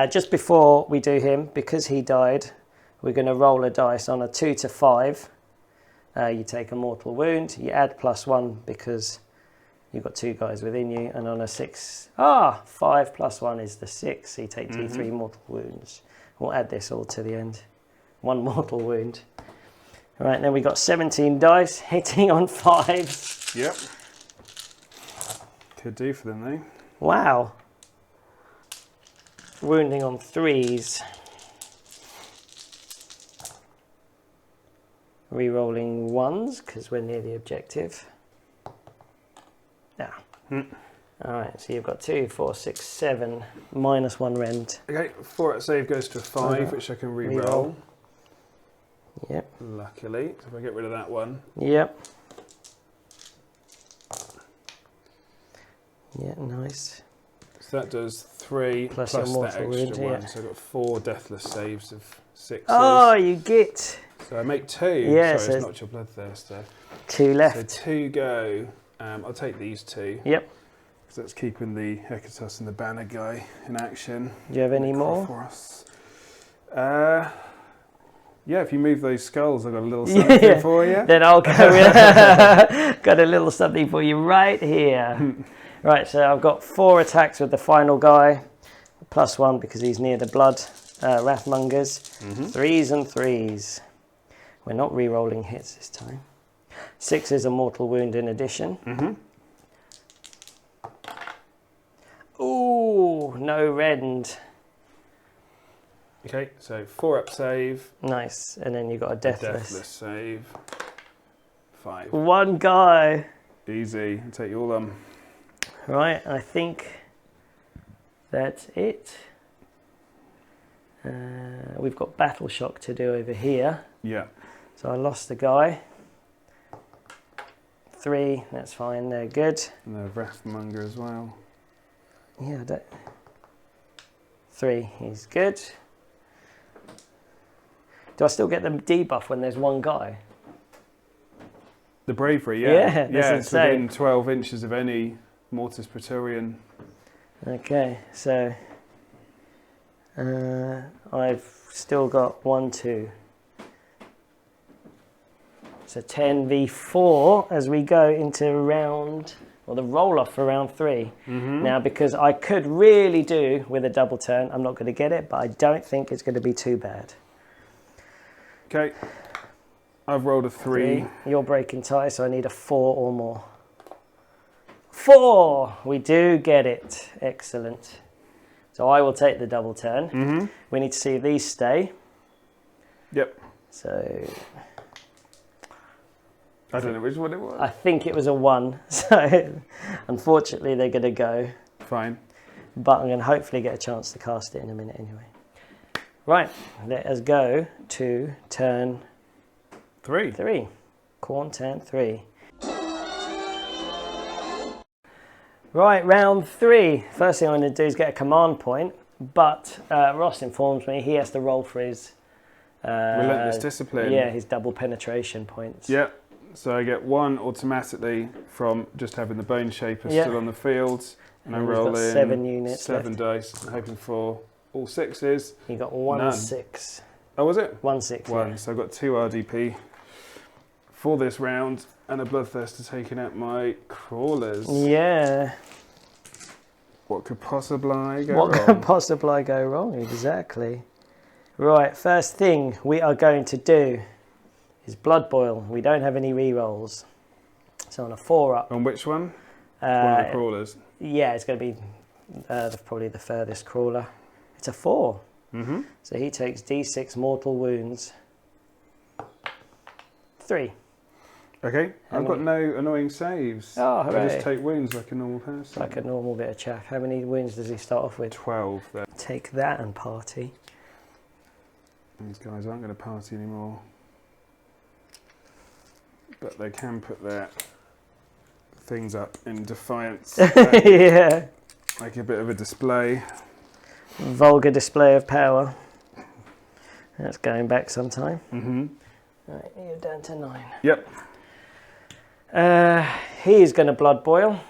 just before we do him, because he died, we're going to roll a dice on a 2 to 5. You take a mortal wound, you add +1 because you've got 2 guys within you, and on a 6, 5 + 1 is the 6, so you take D3 mortal wounds. We'll add this all to the end. 1 mortal wound. All right, then we got 17 dice, hitting on 5s. Yep. Could do for them though. Wow. Wounding on 3s. Re-rolling 1s, because we're near the objective. All right, so you've got 2, 4, 6, 7, -1 rend. Okay, 4 at save goes to a 5, which I can re-roll. Yep. Luckily, so if I get rid of that one. Yep. Yeah, nice. So that does 3 plus your that mortal extra wound, one. yeah. So I've got 4 deathless saves of 6s. Oh, you get So I make 2. Yeah, Sorry, so it's not your bloodthirster. 2 left. So 2 go. I'll take these 2. Yep. So that's keeping the Hecatos and the banner guy in action. Do you have any more? For us. Yeah, if you move those skulls, I've got a little something for you. Then I'll go. Got a little something for you right here. Right, so I've got 4 attacks with the final guy, +1 because he's near the blood. Wrathmongers. 3s and 3s. We're not re-rolling hits this time. 6 is a mortal wound in addition. Ooh, no rend. Okay, so 4 up save. Nice, and then you got a deathless. Deathless save. 5. 1 guy. Easy. I'll take you all them. Right, I think that's it. We've got battle shock to do over here. Yeah. So I lost the guy. 3, that's fine, they're good. And the Wrathmonger as well. Yeah, 3, he's good. Do I still get the debuff when there's one guy? The bravery, yeah. Yeah, that's it's insane. within 12 inches of any Mortis Praetorian. Okay, so I've still got 1, 2. So 10v4 as we go into round, or the roll off for round 3. Now, because I could really do with a double turn, I'm not going to get it, but I don't think it's going to be too bad. Okay, I've rolled a 3. You're breaking tie, so I need a 4 or more. 4! We do get it. Excellent. So I will take the double turn. We need to see if these stay. Yep. So I don't know which one it was. I think it was a 1. So unfortunately they're going to go. Fine. But I'm going to hopefully get a chance to cast it in a minute anyway. Right, let us go to turn 3. Khorne turn 3. Right, round 3. First thing I'm going to do is get a command point, but Ross informs me he has to roll for his Relentless Discipline. Yeah, his double penetration points. Yep. So I get 1 automatically from just having the Boneshaper still on the field, and I roll in 7 units 7 dice. I'm hoping for all 6s. You got 1 None. 6. Oh, was it? 1 6. 1. Yeah. So I've got 2 RDP for this round, and a Bloodthirster taking out my crawlers. Yeah. What could possibly go What wrong? could possibly go wrong? Exactly. Right, first thing we are going to do is Blood Boil. We don't have any rerolls. So on a 4 up. On which one? One of the crawlers. Yeah, it's going to be probably the furthest crawler. It's a 4. So he takes D6 mortal wounds. 3. Okay, I've got no annoying saves. Oh, hooray. I just take wounds like a normal person. Like a normal bit of chaff. How many wounds does he start off with? 12 then. Take that and party. These guys aren't going to party anymore. But they can put their things up in defiance. Yeah. Like a bit of a display. Vulgar display of power. That's going back some time. Right, you're down to 9. Yep. He is going to blood boil.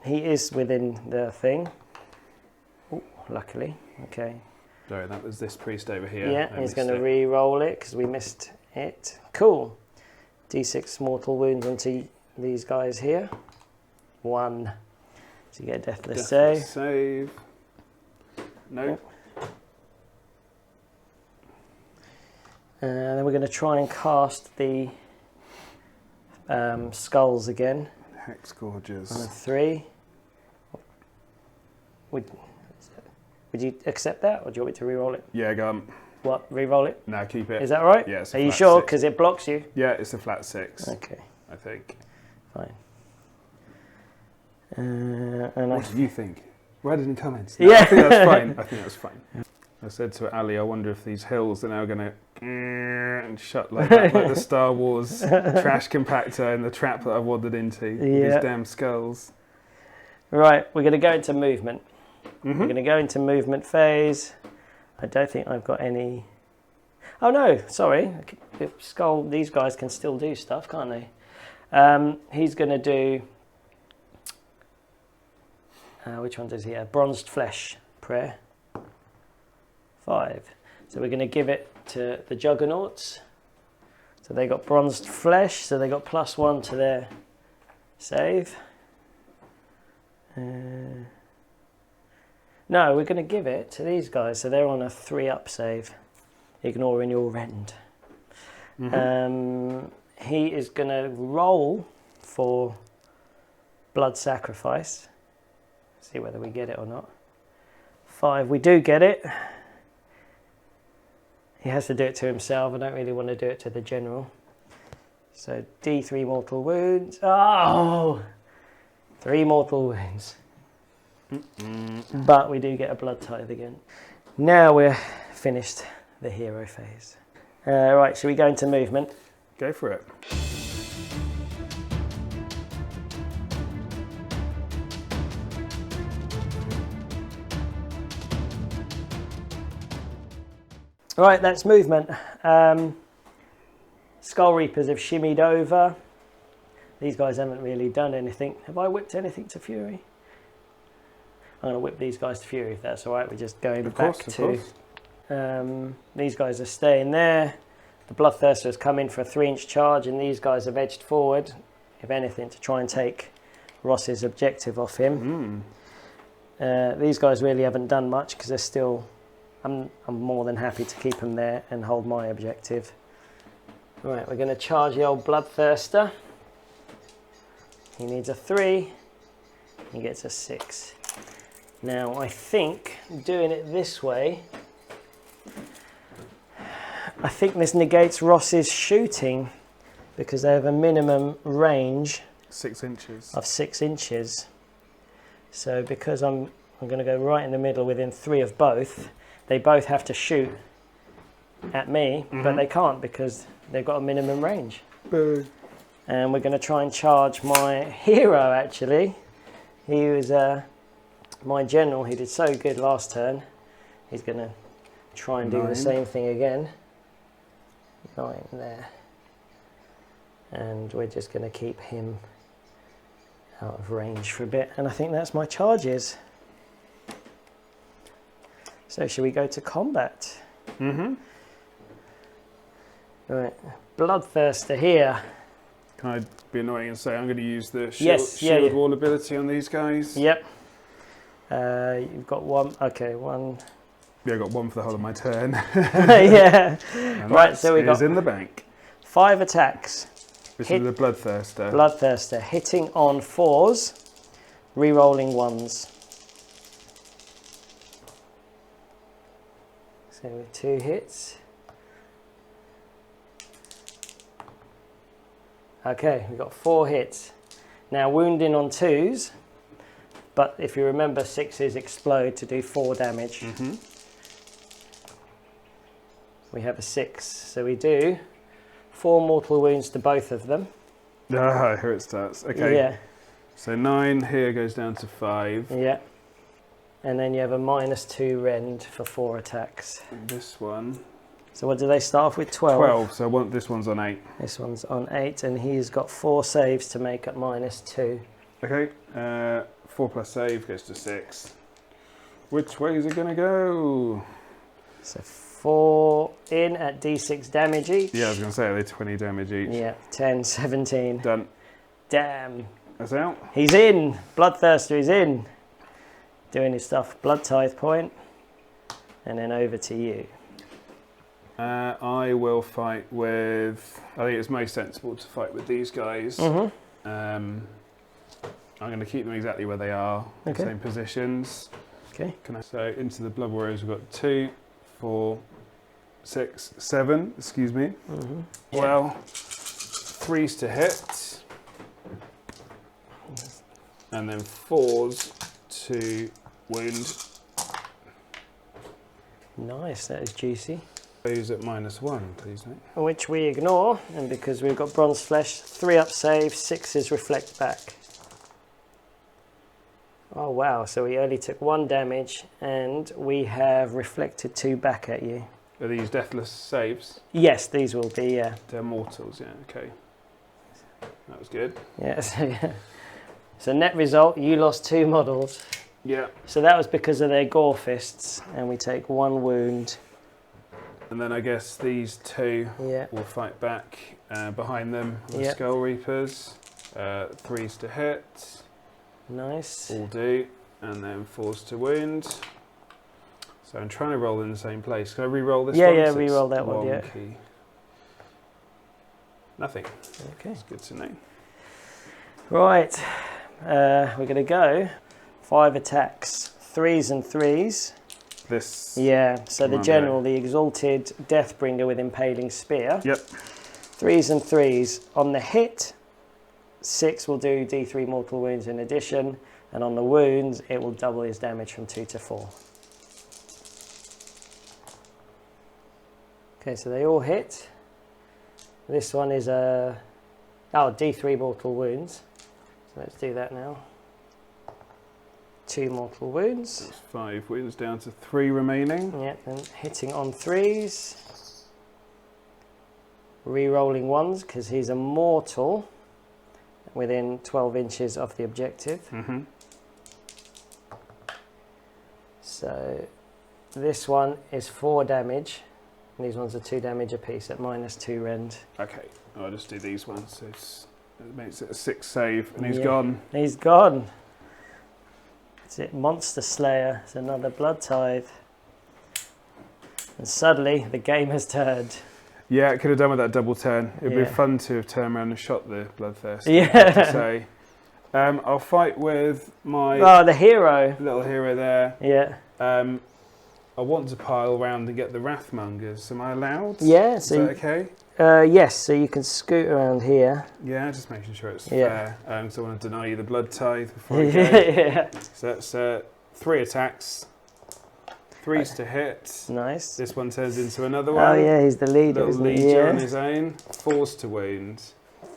He is within the thing. Ooh, luckily. Okay. Sorry, that was this priest over here. Yeah, he's going to re-roll it because we missed it. Cool. D6 mortal wounds onto these guys here. 1. So you get a deathless save. Save. Nope. Then we're going to try and cast the skulls again. Hex Gorges. On a 3. Would you accept that, or do you want me to re-roll it? Yeah, go on. What? Re-roll it? No, keep it. Is that right? Yeah, it's Are you sure? Because it blocks you. Yeah, it's a flat 6. Okay. I think. Fine. And What do you think? Write it in comments. Yeah. I think that's fine. I think that's fine. I said to Ali, I wonder if these hills are now going to and shut like that, like the Star Wars trash compactor in the trap that I wandered into. These damn skulls. Right, we're going to go into movement. We're going to go into movement phase. I don't think I've got any... Oh no, sorry. Skull, these guys can still do stuff, can't they? He's going to do... which one does he have? Bronzed Flesh Prayer. 5. So we're going to give it to the Juggernauts. So they got Bronzed Flesh, so they got +1 to their save. No, we're going to give it to these guys, so they're on a 3-up save, ignoring your rend. He is going to roll for Blood Sacrifice. See whether we get it or not. 5, we do get it. He has to do it to himself. I don't really want to do it to the general. So D3 mortal wounds. Oh! 3 mortal wounds. But we do get a blood tithe again. Now we're finished the hero phase. Right, shall we go into movement? Go for it. Right, that's movement. Skull Reapers have shimmied over. These guys haven't really done anything. Have I whipped anything to Fury? I'm going to whip these guys to Fury if that's all right. We're just going back to... these guys are staying there. The Bloodthirster has come in for a 3-inch charge, and these guys have edged forward, if anything, to try and take Ross's objective off him. These guys really haven't done much because they're still... I'm more than happy to keep them there and hold my objective. Right, we're going to charge the old Bloodthirster. He needs a 3. He gets a 6. Now, I think doing it this way, I think this negates Ross's shooting because they have a minimum range 6 inches. of 6 inches. So because I'm going to go right in the middle within 3 of both, they both have to shoot at me, but they can't because they've got a minimum range. Boo. And we're going to try and charge my hero, actually. He was my general. He did so good last turn. He's going to try and do the same thing again. 9 there. And we're just going to keep him out of range for a bit. And I think that's my charges. So shall we go to combat? Right, Bloodthirster here. Can I be annoying and say I'm going to use the shield wall ability on these guys? Yep. You've got 1. Okay, 1. Yeah, I got 1 for the whole of my turn. Yeah. Right, so we got in the bank. 5 attacks. This is the Bloodthirster. Bloodthirster hitting on 4s, re-rolling 1s. So with 2 hits. Okay, we've got 4 hits. Now wounding on 2s, but if you remember 6s explode to do 4 damage. We have a 6, so we do 4 mortal wounds to both of them. Ah, here it starts. Okay. Yeah. So 9 here goes down to 5. Yeah. And then you have a -2 rend for 4 attacks. And this one. So what do they start off with? 12? 12, so this one's on 8. This one's on 8, and he's got 4 saves to make at -2. Okay, 4 plus save goes to 6. Which way is it going to go? So 4 in at d6 damage each. Yeah, I was going to say, they're 20 damage each. Yeah, 10, 17. Done. Damn. That's out. He's in. Bloodthirster is in. Doing his stuff. Bone-tithe point. And then over to you. I will fight with... I think it's most sensible to fight with these guys. I'm going to keep them exactly where they are. Okay. Same positions. Okay. So into the Blood Warriors we've got 2, 4, 6, 7, excuse me. Well, 3s to hit. And then 4s to wound. Nice, that is juicy. Those at -1, please, mate. Which we ignore, and because we've got bronze flesh, 3 up save, 6s reflect back. Oh wow, so we only took 1 damage, and we have reflected 2 back at you. Are these deathless saves? Yes, these will be, yeah. They're mortals, yeah, okay. That was good. Yeah, so net result, you lost 2 models. Yeah. So that was because of their gore fists, and we take 1 wound. And then I guess these 2 will fight back behind them. The Skull Reapers. 3s to hit. Nice. All do. And then 4s to wound. So I'm trying to roll in the same place. Can I re-roll this one? Yeah, re-roll that one, yeah. Nothing. Okay. That's good to know. Right. We're going to go 5 attacks. 3s and 3s. This. Yeah, so the general, the exalted Deathbringer with Impaling Spear. Yep. 3s and 3s. On the hit, 6 will do D3 mortal wounds in addition, and on the wounds, it will double his damage from 2 to 4. Okay, so they all hit. This one is a D3 mortal wounds. So let's do that now. 2 mortal wounds. That's 5 wounds down to 3 remaining. Yep, and hitting on 3s. Re-rolling 1s because he's a mortal within 12 inches of the objective. So this one is 4 damage. And these ones are 2 damage apiece at -2 rend. Okay, I'll just do these ones. So it makes it a 6 save, and he's gone. He's gone. That's it, Monster Slayer. It's another blood-tithe. And suddenly the game has turned. Yeah, it could have done with that double turn. It'd be fun to have turned around and shot the bloodthirster. Yeah. I have to say. I'll fight with my the hero. little hero there. Yeah. I want to pile around and get the Wrathmongers. Am I allowed? Yeah. Is that okay? Yes, so you can scoot around here. Yeah, just making sure it's fair. Because I want to deny you the blood tithe before I go. Yeah. So that's 3 attacks. 3s to hit. Nice. This one turns into another one. Oh yeah, he's the leader. Little leader on his own. 4s to wound.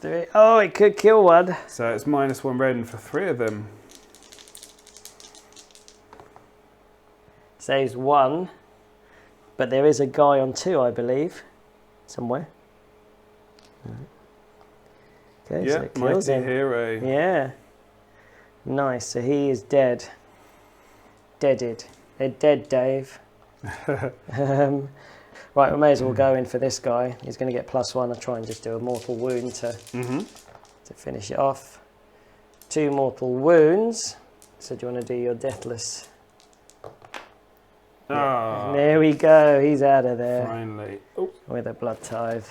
3. Oh, it could kill one. So it's -1 rend for 3 of them. Saves 1, but there is a guy on 2, I believe, somewhere. Okay, so it kills mighty him. hero. Yeah. Nice, so he is dead. Deaded. They're dead, Dave. Right, we may as well go in for this guy. He's going to get +1. I'll try and just do a mortal wound to finish it off. 2 mortal wounds. So do you want to do your deathless? Ah, There we go. He's out of there. finally. Oh. With a blood tithe.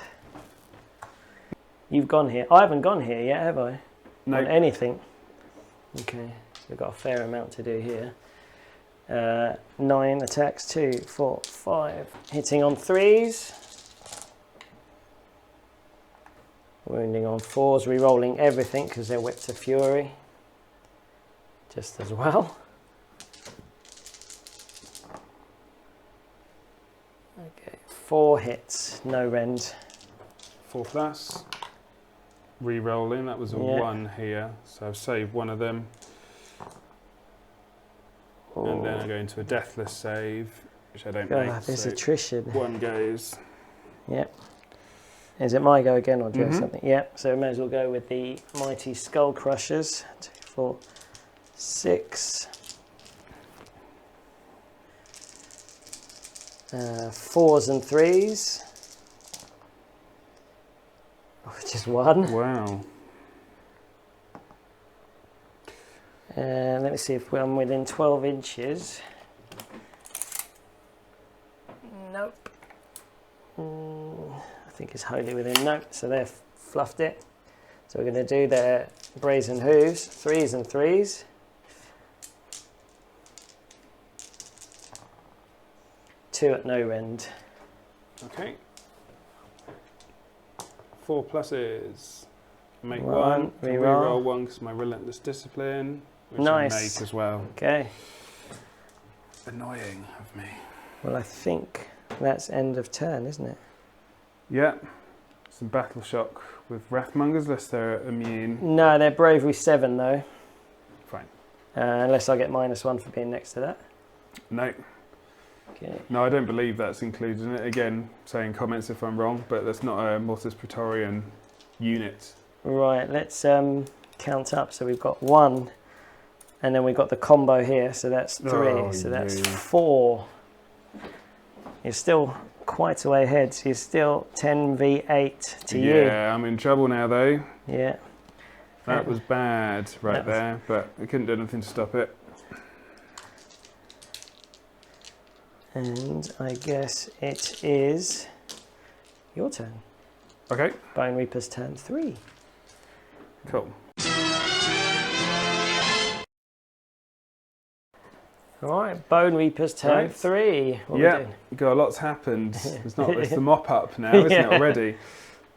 You've gone here. I haven't gone here yet, have I? No. On anything. Okay, so we've got a fair amount to do here. 9 attacks, 2, 4, 5. Hitting on 3s. Wounding on 4s, re-rolling everything because they're whipped to fury. Just as well. Okay, 4 hits, no rend. 4 plus. Re-rolling, that was a 1 here. So I've saved 1 of them. And then I go into a deathless save, which I don't make. There's so attrition. 1 goes. Yep. Is it my go again, or do you have something? Yep. So we may as well go with the mighty skull crushers. 2, 4, 6. 4s and 3s. Oh, just 1. Wow. Let me see if I'm within 12 inches. Nope. I think it's wholly within. Nope. So they've fluffed it. So we're going to do their brazen hooves. 3s and 3s. 2 at no rend. Okay. 4 pluses. Make 1. One, Re-roll 1 because my relentless discipline. Which Nice. I make as well. Okay. Annoying of me. Well, I think that's end of turn, isn't it? Yeah. Some battle shock with Wrathmongers, unless they're immune. No, they're bravery 7 though. Fine. Unless I get -1 for being next to that. No. Okay. No, I don't believe that's included in it. Again, saying comments if I'm wrong, but that's not a Mortis Praetorian unit. Right, let's count up. So we've got 1, and then we've got the combo here, so that's 3, Oh, so that's yeah. 4. You're still quite a way ahead, so you're still 10v8 to you. Yeah, I'm in trouble now though. Yeah. That was bad right That was- there, but I couldn't do anything to stop it. And I guess it is your turn. Okay, Bonereaper's turn 3. cool. All right, Bonereaper's turn Right. 3. What are we Yeah, doing? got a lot's happened. It's the mop up now, isn't it already?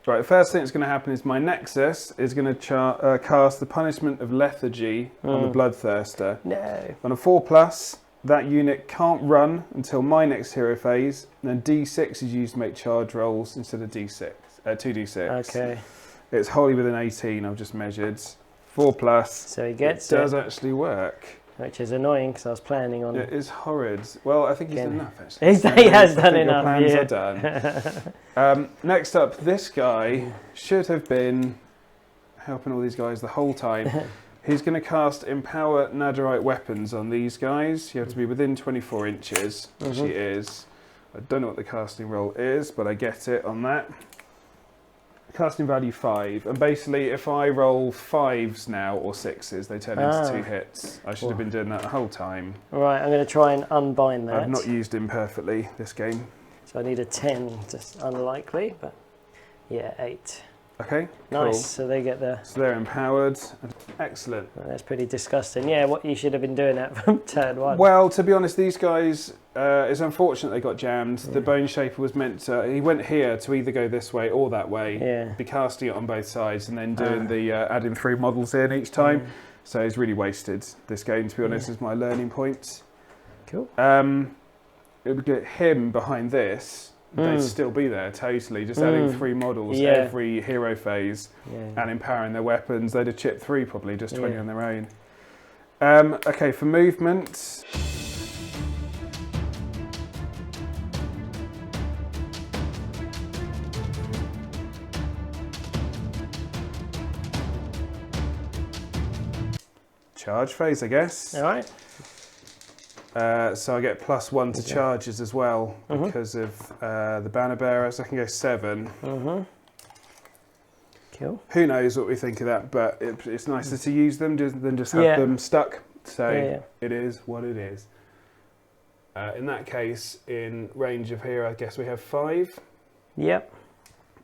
Right, the first thing that's going to happen is my Nexus is going to cast the Punishment of Lethargy on the Bloodthirster. No. On a 4 plus, That unit can't run until my next hero phase, and then D6 is used to make charge rolls instead of D6, 2D6. Okay. It's wholly within 18, I've just measured. 4+. So he gets it. Does actually work. Which is annoying because I was planning on... It is horrid. Well, I think he's done enough, actually. He has done enough, your plans are done. Next up, this guy should have been helping all these guys the whole time. He's going to cast Empower Nadirite Weapons on these guys. You have to be within 24 inches, which he is. I don't know what the casting roll is, but I get it on that. Casting value 5, and basically if I roll 5s now or 6s, they turn into 2 hits. I should have been doing that the whole time. Right, I'm going to try and unbind that. I've not used him perfectly this game. So I need a 10, just unlikely, but yeah, 8. Okay, nice. cool. So they get the... So they're empowered. Excellent. Well, that's pretty disgusting. Yeah, what you should have been doing that from turn 1. Well, to be honest, these guys, it's unfortunate they got jammed. The Boneshaper was meant to... He went here to either go this way or that way. Yeah. Be casting it on both sides and then doing the adding 3 models in each time. So he's really wasted this game, to be honest, is my learning point. Cool. It would get him behind this. They'd still be there, totally. Just adding 3 models every hero phase and empowering their weapons. They'd have chipped 3 probably, just 20 on their own. Okay, for movement. Charge phase, I guess. All right. So I get +1 to charges as well because of the banner bearer, so I can go 7. Cool. Who knows what we think of that, but it's nicer to use them than just have them stuck. So it is what it is. In that case, in range of here, I guess we have 5. Yep.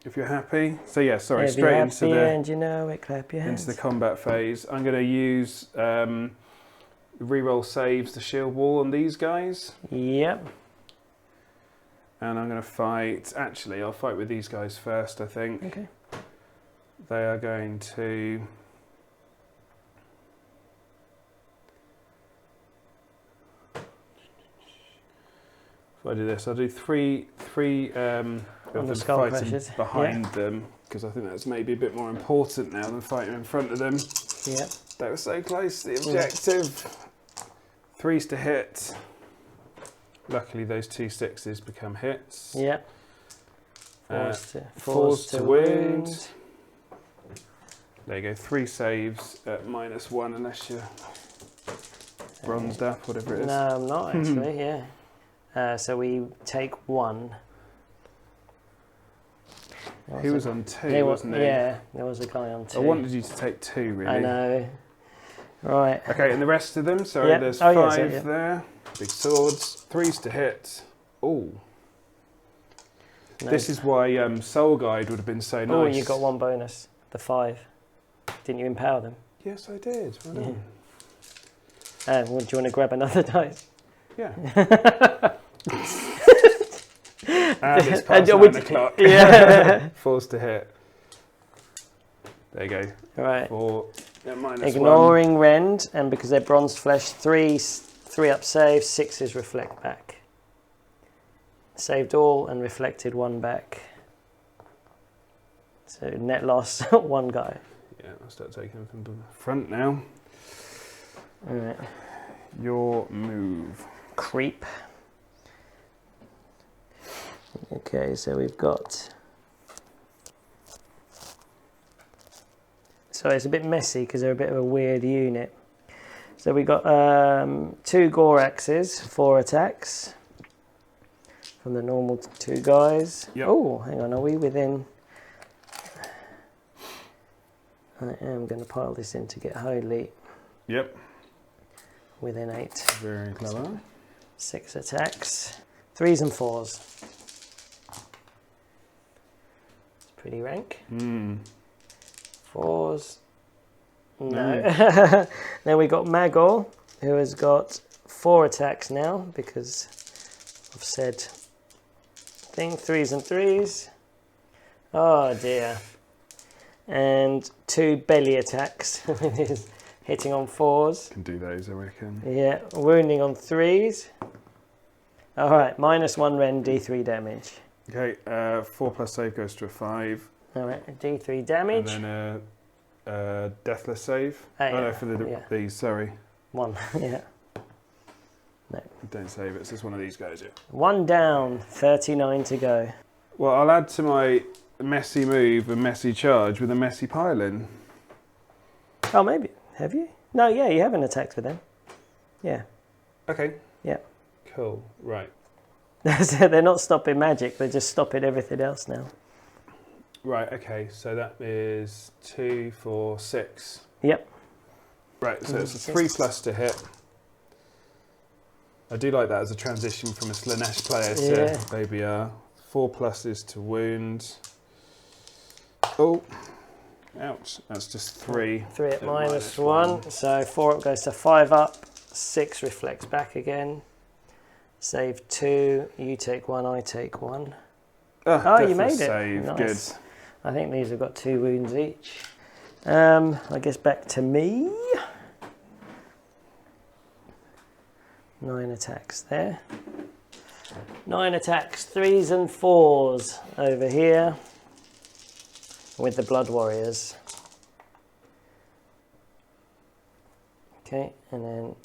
If you're happy. So yeah, sorry, If straight you're into happy the and you know it, clap your hands. into the combat phase. I'm going to use reroll saves the shield wall on these guys. Yep. And I'm going to fight... Actually, I'll fight with these guys first, I think. Okay. They are going to... If I do this, I'll do three of them fighting behind them, because I think that's maybe a bit more important now than fighting in front of them. Yep. They were so close to the objective. 3s to hit. Luckily, those 2 6s become hits. Yep. 4s to wound. There you go, 3 saves at -1 unless you're bronzed up, whatever it is. No, I'm not actually, so we take 1. He was on 2, wasn't he? Yeah, there was a guy on 2. I wanted you to take 2, really. I know. Right. Okay, and the rest of them, sorry, there's 5 there. Big swords, 3s to hit. Ooh. No. This is why Soul Guide would have been so nice. Oh, you got 1 bonus, the 5. Didn't you empower them? Yes, I did. Well done. Well, do you want to grab another dice? Yeah. And it's past 9 o'clock. Yeah. 4s to hit. There you go. Right. 4 at -1. Ignoring rend, and because they're bronze flesh, 3 up save, 6s reflect back. Saved all and reflected 1 back. So net loss 1 guy. Yeah, I'll start taking them from the front now. All right. Your move. Creep. Okay, so we've got... So it's a bit messy because they're a bit of a weird unit. So we've got 2 Ghur axes, 4 attacks. From the normal 2 guys. Yep. Oh, hang on, are we within... I am going to pile this in to get holy. Yep. Within 8. Very clever. 6 attacks. 3s and 4s. Pretty rank. 4s. No. Then we got Magor, who has got 4 attacks now because I've said thing. 3s and 3s. Oh dear. And 2 belly attacks with his hitting on 4s. Can do those, I reckon. Yeah, wounding on 3s. All right, -1 rend, D3 damage. Okay, 4+ save goes to a 5. All right, D3 damage. And then a deathless save. Oh, Oh yeah. no, for these, sorry. 1, yeah. No. Don't save it, it's just one of these guys, yeah. 1 down, 39 to go. Well, I'll add to my messy move a messy charge with a messy pile-in. Oh, maybe. Have you? No, yeah, you haven't attacked with them. Yeah. Okay. Yeah. Cool, right. They're not stopping magic, they're just stopping everything else now. Right, okay, so that is 2, 4, 6. Yep. Right, so it's a 3+ to hit. I do like that as a transition from a Slanesh player to Baby R. 4+ is to wound. Oh, ouch, that's just 3. 3 at -1, so 4 up goes to 5 up, 6 reflects back again. Save 2, you take 1, I take 1. Oh, you made it. Save. Nice. Good. I think these have got 2 wounds each. I guess back to me. 9 attacks there. 9 attacks, 3s and 4s over here with the Blood Warriors. Okay, and then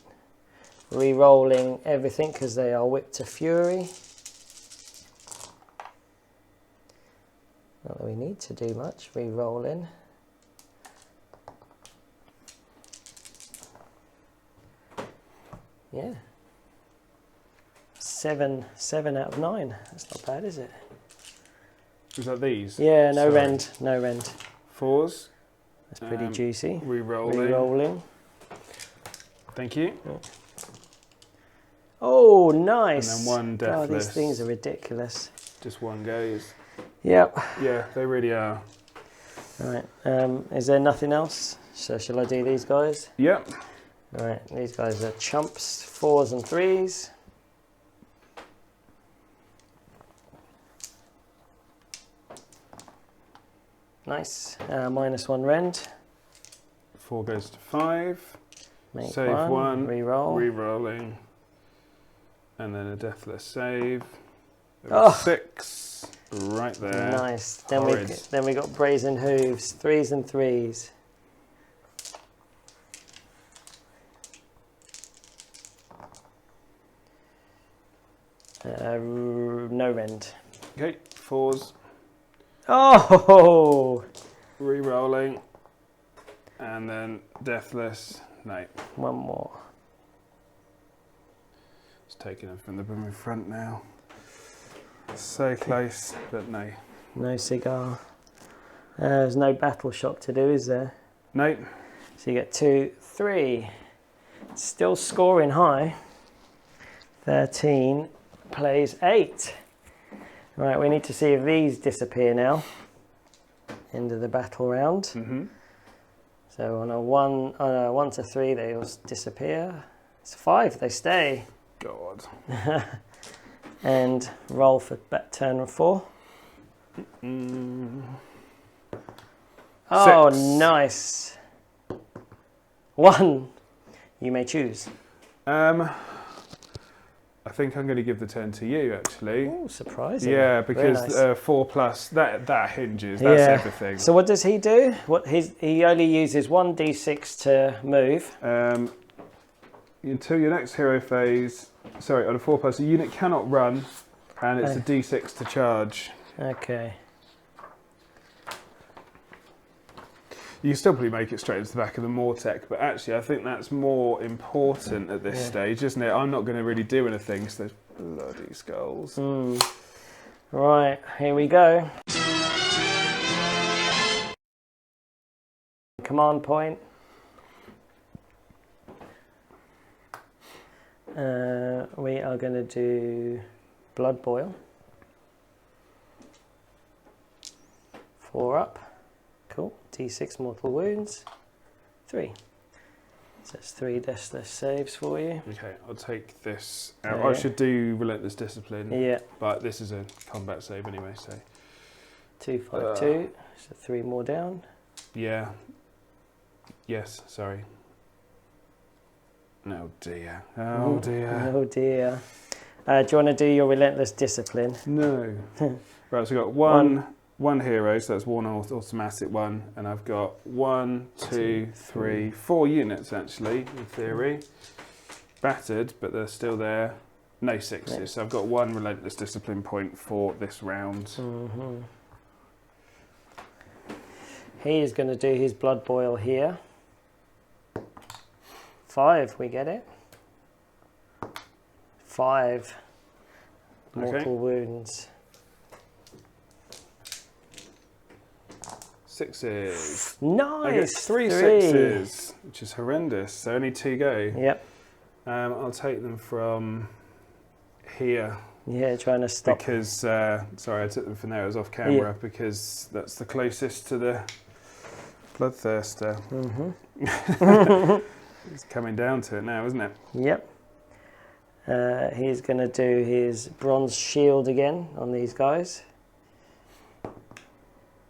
re-rolling everything because they are whipped to fury. Not that we need to do much, re-rolling. Yeah. 7 out of 9. That's not bad, is it? Is that these? Yeah, no Sorry. rend, no rend. 4s. That's pretty juicy. Re-rolling. Re-rolling. Thank you. Oh, nice. And then 1 deathless. Oh, these things are ridiculous. Just 1 goes. Yep. Yeah, they really are. All right. Is there nothing else? So shall I do these guys? Yep. All right. These guys are chumps, 4s and 3s. Nice. -1 rend. 4 goes to 5. Make Save 1. Re-roll. Re-rolling. And then a deathless save. Oh. 6. Right there. Nice. Horrid. Then we got brazen hooves, 3s and 3s. No rend. Okay, 4s. Oh! Re-rolling. And then deathless. No. 1 more. It's taking them from the boom in front now. So close, but no. No cigar. There's no battle shock to do, is there? No. So you get 2, 3. Still scoring high. 13 plays 8. Right, we need to see if these disappear now. End of the battle round. Mm-hmm. So on a 1 to 3, they all disappear. It's 5, they stay. God. And roll for turn 4. Oh, 6. nice. 1. You may choose. I think I'm going to give the turn to you, actually. Oh, surprising. Yeah, because nice. 4+, that hinges. That's everything. So what does he do? He only uses 1d6 to move. Until your next hero phase, sorry, on a 4+, the unit cannot run, and it's a d6 to charge. Okay. You can still probably make it straight into the back of the Mortek, but actually I think that's more important at this stage, isn't it? I'm not going to really do anything, so those bloody skulls. Right, here we go. Command point. We are going to do Blood Boil. 4 up. Cool. D6 mortal wounds. 3. So that's 3 deathless saves for you. Okay, I'll take this out. I should do Relentless Discipline. Yeah. But this is a combat save anyway, so. 2, 5, 2. So 3 more down. Yeah. Yes, sorry. Oh dear. Oh dear. Oh dear. Do you want to do your relentless discipline? No. Right, so I've got one hero, so that's one automatic one, and I've got 1, 2, 3, 4 units actually, in theory. Battered, but they're still there. No sixes, so I've got 1 relentless discipline point for this round. He is going to do his blood boil here. 5, we get it. 5 mortal wounds. 6s. Nice. I get 3 6s, which is horrendous. So only 2 go. Yep. I'll take them from here. Yeah, trying to stop. Because, sorry, I took them from there. I was off camera because that's the closest to the bloodthirster. It's coming down to it now, isn't it? Yep. He's going to do his bronze shield again on these guys.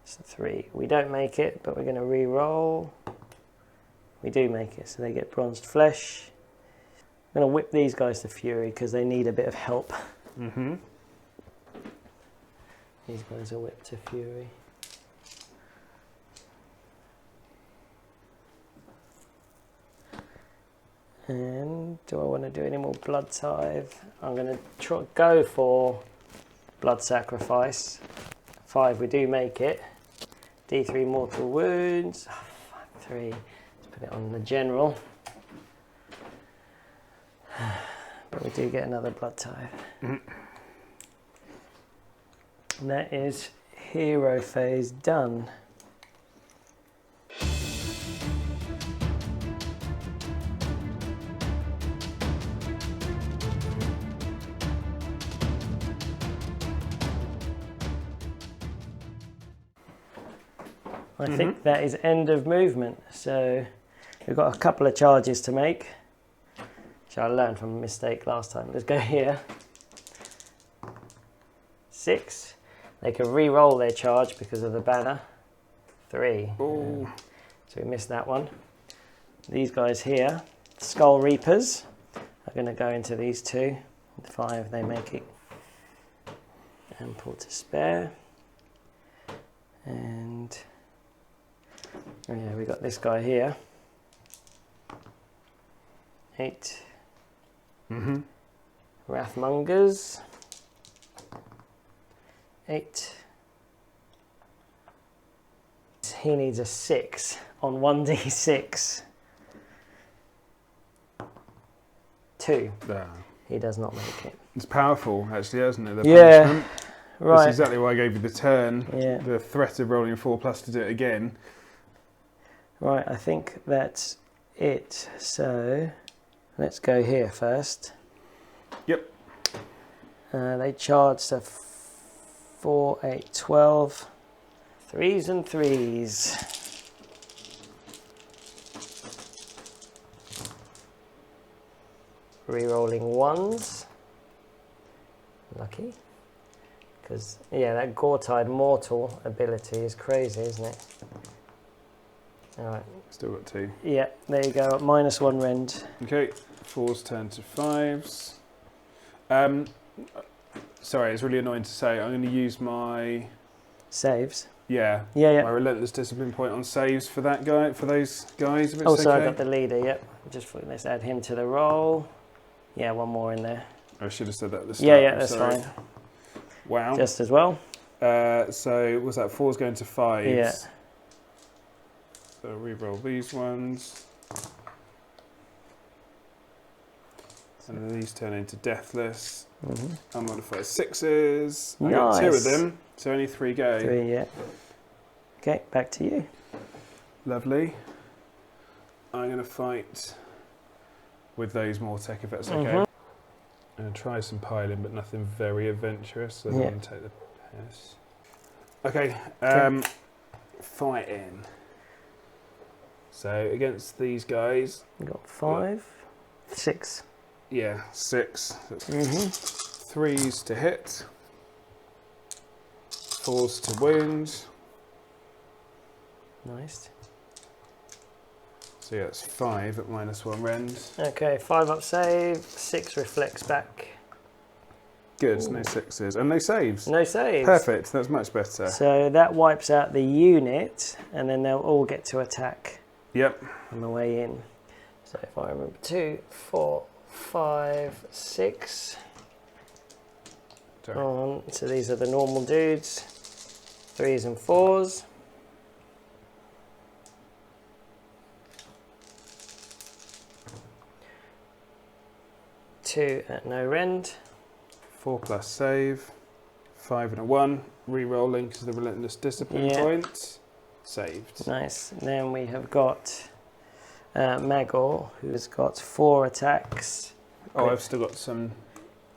So 3. We don't make it, but we're going to re-roll. We do make it, so they get bronzed flesh. I'm going to whip these guys to fury because they need a bit of help. These guys are whipped to fury. And do I want to do any more blood tithe? I'm going to go for blood sacrifice. 5, we do make it. D3 mortal wounds. 3. Let's put it on the general. But we do get another blood tithe. And that is hero phase done. I think that is end of movement. So we've got a couple of charges to make, which I learned from a mistake last time. Let's go here. 6. They can re-roll their charge because of the banner. 3. So we missed that one. These guys here, Skull Reapers, are going to go into these 2. 5, they make it. And pull to spare. And yeah, we got this guy here. 8. Wrathmongers. 8. He needs a 6 on 1d6. 2. He does not make it. It's powerful, actually, isn't it? Yeah. Punishment. Right. That's exactly why I gave you the turn. Yeah. The threat of rolling a 4+ to do it again. Right, I think that's it. So let's go here first. Yep. They charged a 4, 8, 12. 3s and 3s. Rerolling 1s. Lucky. Because, yeah, that Ghur mortal ability is crazy, isn't it? Alright. Still got 2. Yeah, there you go. -1 rend. Okay, 4s turn to 5s. Sorry, it's really annoying to say. I'm going to use my Saves. my relentless discipline point on saves for that guy, for those guys. If it's Also, okay. I got the leader. Yep. Let's add him to the roll. Yeah, 1 more in there. I should have said that at the start. Yeah, that's fine. Wow. Just as well. So was that 4's going to 5s? Yeah. So re-roll these ones. And then these turn into deathless. Unmodified 6s. I got 2 of them, so only 3 go. 3, yeah. Okay, back to you. Lovely. I'm going to fight with those Mortek, if that's okay. I'm going to try some piling, but nothing very adventurous. So I'm going to take the piss. Okay, fighting. So against these guys, We got 5, 6. yeah, 6. 3s to hit, 4s to wound. Nice. So yeah, it's 5 at -1 rend. Okay, 5 up save, 6 reflects back. Good, Ooh. no 6s. And no saves. No saves. Perfect, that's much better. So that wipes out the unit, and then they'll all get to attack. Yep. On the way in. So if I remember 2, 4, 5, 6. So these are the normal dudes. 3s and 4s. 2 at no rend. 4 plus save. 5 and a 1. Re-rolling because of the relentless discipline point. Saved. Nice. Then we have got Magor, who's got 4 attacks. Oh, I've still got some.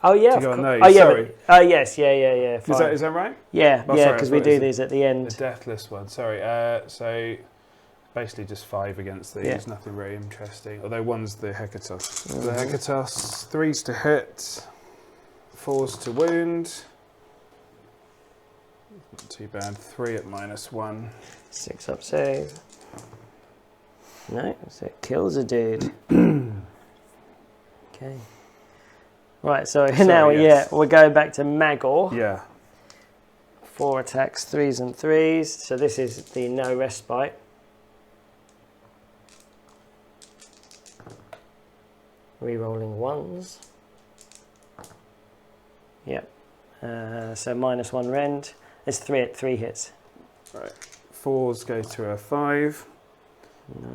Oh yeah, to go on those. oh yeah. Sorry. Yes, yeah. Is that right? Yeah, oh, yeah, because we do these at the end. The deathless one. Sorry. So basically just 5 against these. Yeah. Nothing very interesting. Although one's the Hecatos. The Hecatos. 3s to hit. 4s to wound. Not too bad. 3 at -1. 6 up save. No, so it kills a dude. Okay. Right, so now we're going back to Magor. Yeah. 4 attacks, 3s and 3s. So this is the no respite. Rerolling 1s. Yep. So -1 rend. It's 3 hits. Right. 4s go to a 5.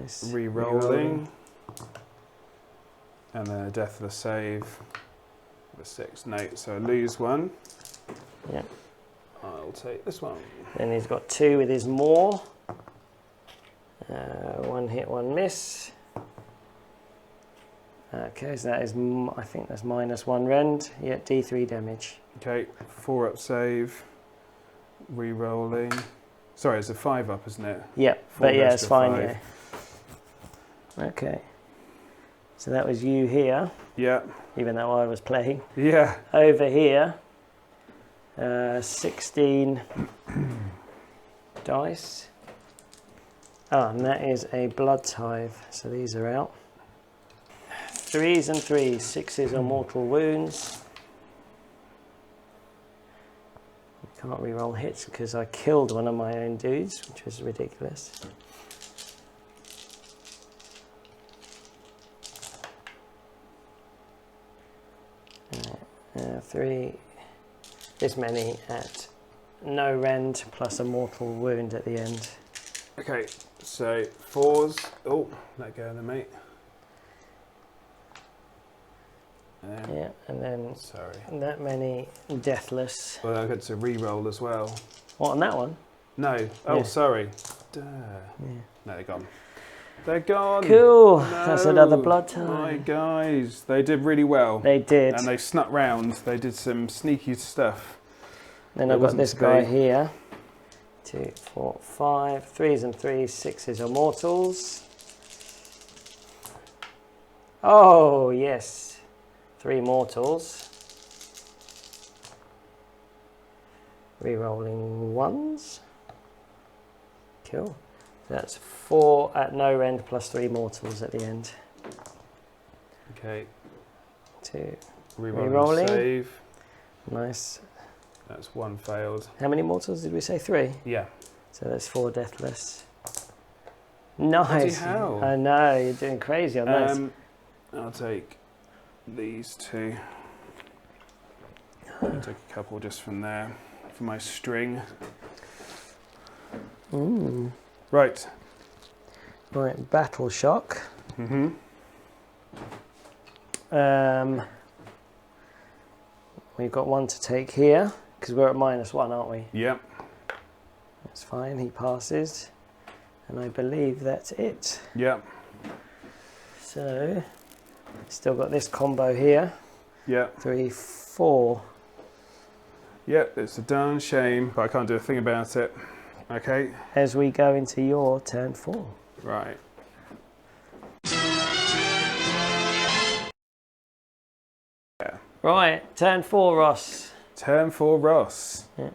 Nice. Re-rolling. And then a deathless save. A 6. No, so I lose 1. Yeah. I'll take this one. Then he's got 2 with his maw. 1 hit, 1 miss. Okay, so that is, I think that's -1 rend. Yeah, D3 damage. Okay, 4 up save. Re-rolling. Sorry, it's a 5 up, isn't it? Yep, 4 but yeah, goes it's to fine. 5. Yeah. Okay. So that was you here. Yeah. Even though I was playing. Yeah. Over here, 16 dice. Oh, and that is a bone-tithe. So these are out. 3s and 3s, 6s are mortal wounds. Can't re-roll hits because I killed one of my own dudes, which was ridiculous. Three, this many at no rend plus a mortal wound at the end. Okay, so 4s. Oh, let go of the mate. Yeah, and then sorry, that many deathless. Well, I got to re-roll as well. What, on that one? No. Oh, yeah. Sorry. Duh. Yeah. No, they're gone. They're gone. Cool. No, That's another bone-tithe. My guys, they did really well. They did. And they snuck round. They did some sneaky stuff. Then I've got this guy here. 2, 4, 5. 3s and 3s. 6s are mortals. Oh, yes. 3 mortals. Rerolling 1s. Cool. That's 4 at no rend plus 3 mortals at the end. Okay. 2. Rerolling. Save. Nice. That's 1 failed. How many mortals did we say? 3? Yeah. So that's 4 deathless. Nice. Bloody hell. I know, you're doing crazy on those. I'll take these 2. I'll take a couple just from there for my string. Ooh. Right. Right, battle shock. Mm-hmm. We've got 1 to take here because we're at -1, aren't we? Yep. That's fine, he passes. And I believe that's it. Yep. So, still got this combo here. Yep. 3, 4. Yep, it's a darn shame, but I can't do a thing about it. Okay. As we go into your turn 4. Right. Yeah. Right, turn 4, Ross. Turn 4 Ross. Yeah.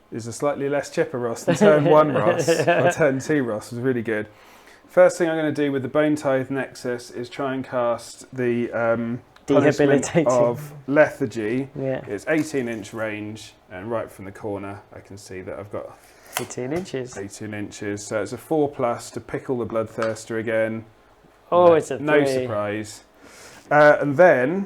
Is a slightly less chipper Ross than turn 1 Ross. Or turn 2 Ross was really good. First thing I'm going to do with the bone-tithe Nexus is try and cast the punishment of lethargy. Yeah. It's 18-inch range, and right from the corner I can see that I've got 18 inches. 18 inches. So it's a 4+ to pickle the bloodthirster again. Oh, it's a 3. No surprise. And then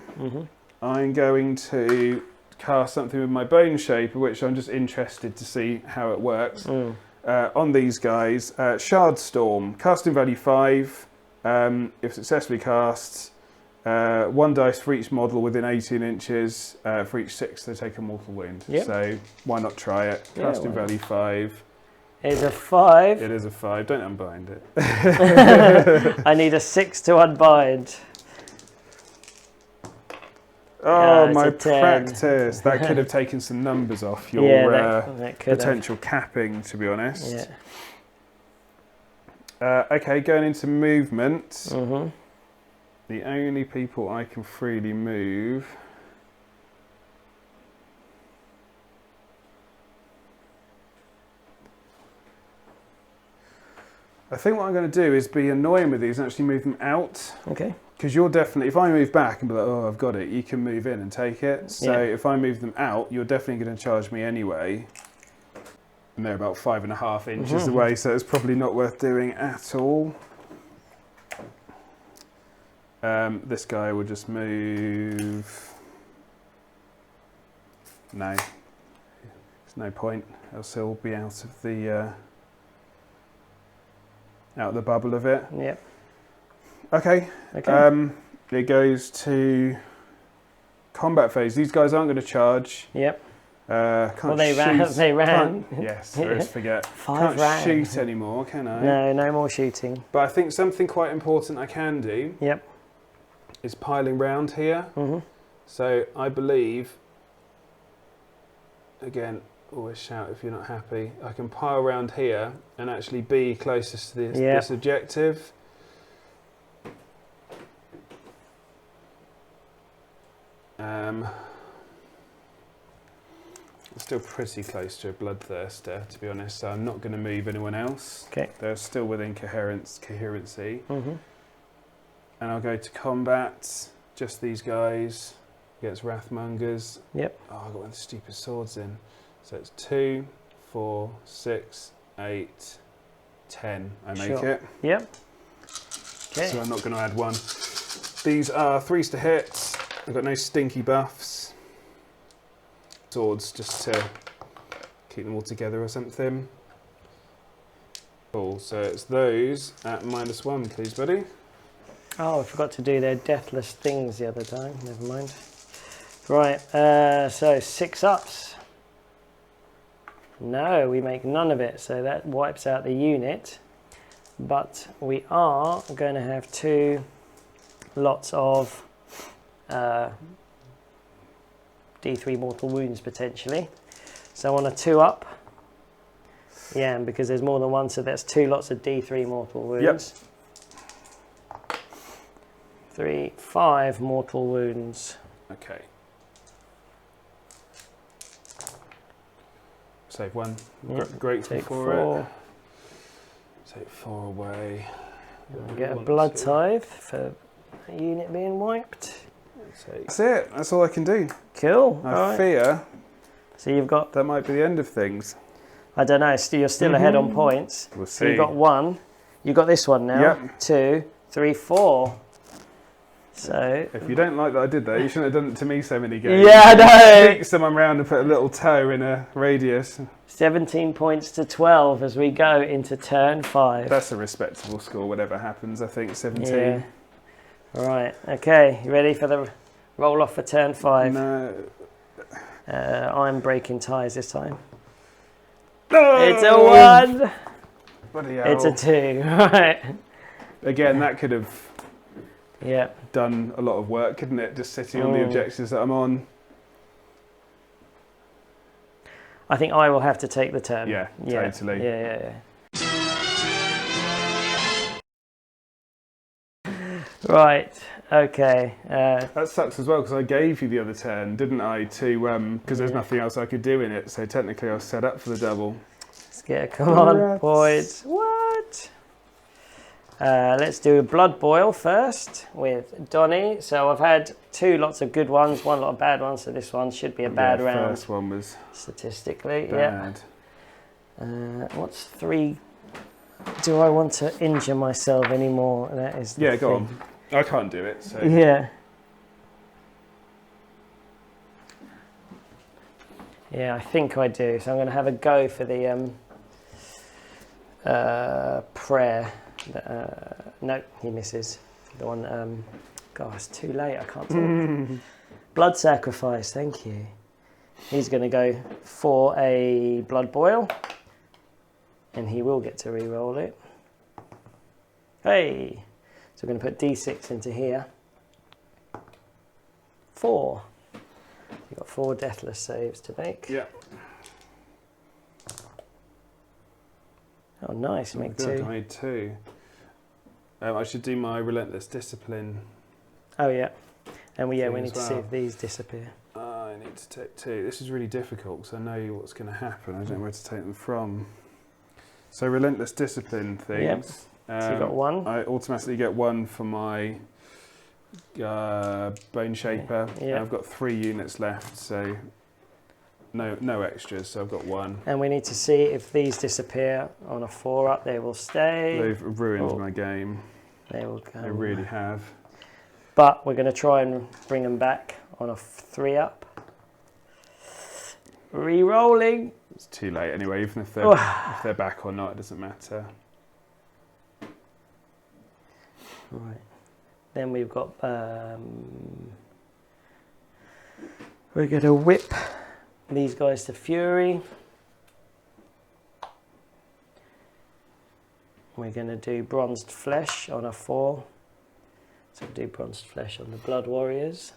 I'm going to cast something with my Boneshaper, which I'm just interested to see how it works. On these guys, Shard Storm, casting value 5. If successfully cast, 1 dice for each model within 18 inches. For each 6, they take a mortal wound. Yep. So why not try it? Casting value 5. It's a 5. It is a 5. Don't unbind it. I need a 6 to unbind. Oh, my practice. That could have taken some numbers off your that potential capping, to be honest. Yeah. Okay, going into movement. The only people I can freely move... I think what I'm going to do is be annoying with these and actually move them out. Okay. Because you're definitely, if I move back and be like, oh, I've got it, you can move in and take it. So if I move them out, you're definitely going to charge me anyway. And they're about 5.5 inches away, so it's probably not worth doing at all. This guy will just move. No. There's no point, else he'll be out of the bubble of it. Yep. Okay. It goes to combat phase. These guys aren't going to charge. Yep. Can't they ran. Yes, I always forget. 5 can't shoot anymore, can I? No, no more shooting. But I think something quite important I can do is piling round here. So I believe, again, always shout if you're not happy, I can pile around here and actually be closest to this objective. I'm still pretty close to a bloodthirster, to be honest, so I'm not going to move anyone else. Okay. They're still within coherency. And I'll go to combat, just these guys against Wrathmongers. Yep. Oh, I've got one of the stupid swords in. So it's 2, 4, 6, 8, 10. I make it. Yep. Okay. So I'm not going to add 1. These are 3s to hit. I've got no stinky buffs. Swords just to keep them all together or something. Cool, so it's those at -1, please, buddy. Oh, I forgot to do their deathless things the other time. Never mind. Right, so 6 ups. No, we make none of it, so that wipes out the unit. But we are going to have 2 lots of D3 mortal wounds potentially. So on a 2 up, and because there's more than one, so that's 2 lots of D3 mortal wounds. Yep. 5 mortal wounds. Okay. Save 1. Grateful Take for 4. it. Take 4 away. Get a blood tithe for a unit being wiped. That's it. That's all I can do. Cool. I fear. So you've got. That might be the end of things. I don't know. You're still ahead on points. We'll see. So you've got 1. You've got this one now. Yep. 2, 3, 4. So. If you don't like that I did that, you shouldn't have done it to me so many games. Yeah, I know. Sneak someone round and put a little toe in a radius. 17 points to 12 as we go into turn 5. That's a respectable score, whatever happens. I think 17. Yeah. Right. Okay. You ready for the roll off for turn 5? No. I'm breaking ties this time. No! It's a 1. Bloody hell. It's a 2. Right. Again, that could have Yep. done a lot of work, couldn't it? Just sitting on the objectives that I'm on. I think I will have to take the turn. Yeah, totally. Yeah. Right. Okay. That sucks as well because I gave you the other turn, didn't I? To because there's nothing else I could do in it. So technically, I was set up for the double. Let's get a come on, boys. What? Let's do a blood boil first with Donny. So I've had 2 lots of good ones, 1 lot of bad ones. So this one should be a bad round. First one was statistically bad. Yeah. What's 3? Do I want to injure myself anymore? That is the go thing. on. I can't do it. So Yeah. Yeah, I think I do. So I'm going to have a go for the prayer. No, he misses. The one. God, it's too late. I can't talk. Blood sacrifice. Thank you. He's going to go for a blood boil, and he will get to re-roll it. Hey! So we're going to put D6 into here. 4. You've got 4 deathless saves to make. Yeah. Oh, nice. Make 2. I made 2. I should do my relentless discipline. Oh, yeah. And we need to see well. if these disappear. I need to take 2. This is really difficult because I know what's going to happen. I don't know where to take them from. So relentless discipline things. Yep. So you got 1. I automatically get 1 for my Boneshaper. Yeah. I've got 3 units left, so no extras. So I've got 1. And we need to see if these disappear on a 4 up. They will stay. They've ruined my game. They will go. They really have. But we're going to try and bring them back on a 3 up. Re-rolling. It's too late anyway. Even if they're back or not, it doesn't matter. Right. Then we've got. We're going to whip these guys to fury. We're going to do bronzed flesh on a 4. So we'll do bronzed flesh on the blood warriors.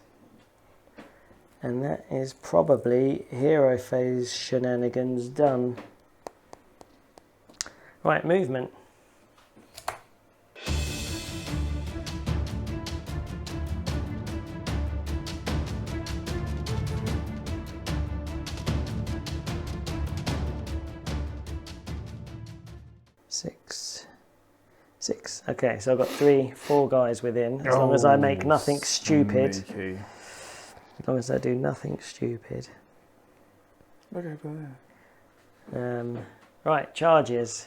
And that is probably hero phase shenanigans done. Right, movement. Six. Okay, so I've got 4 guys within. As long as I make nothing stupid. Sneaky. As long as I do nothing stupid. Look over there. Right, charges.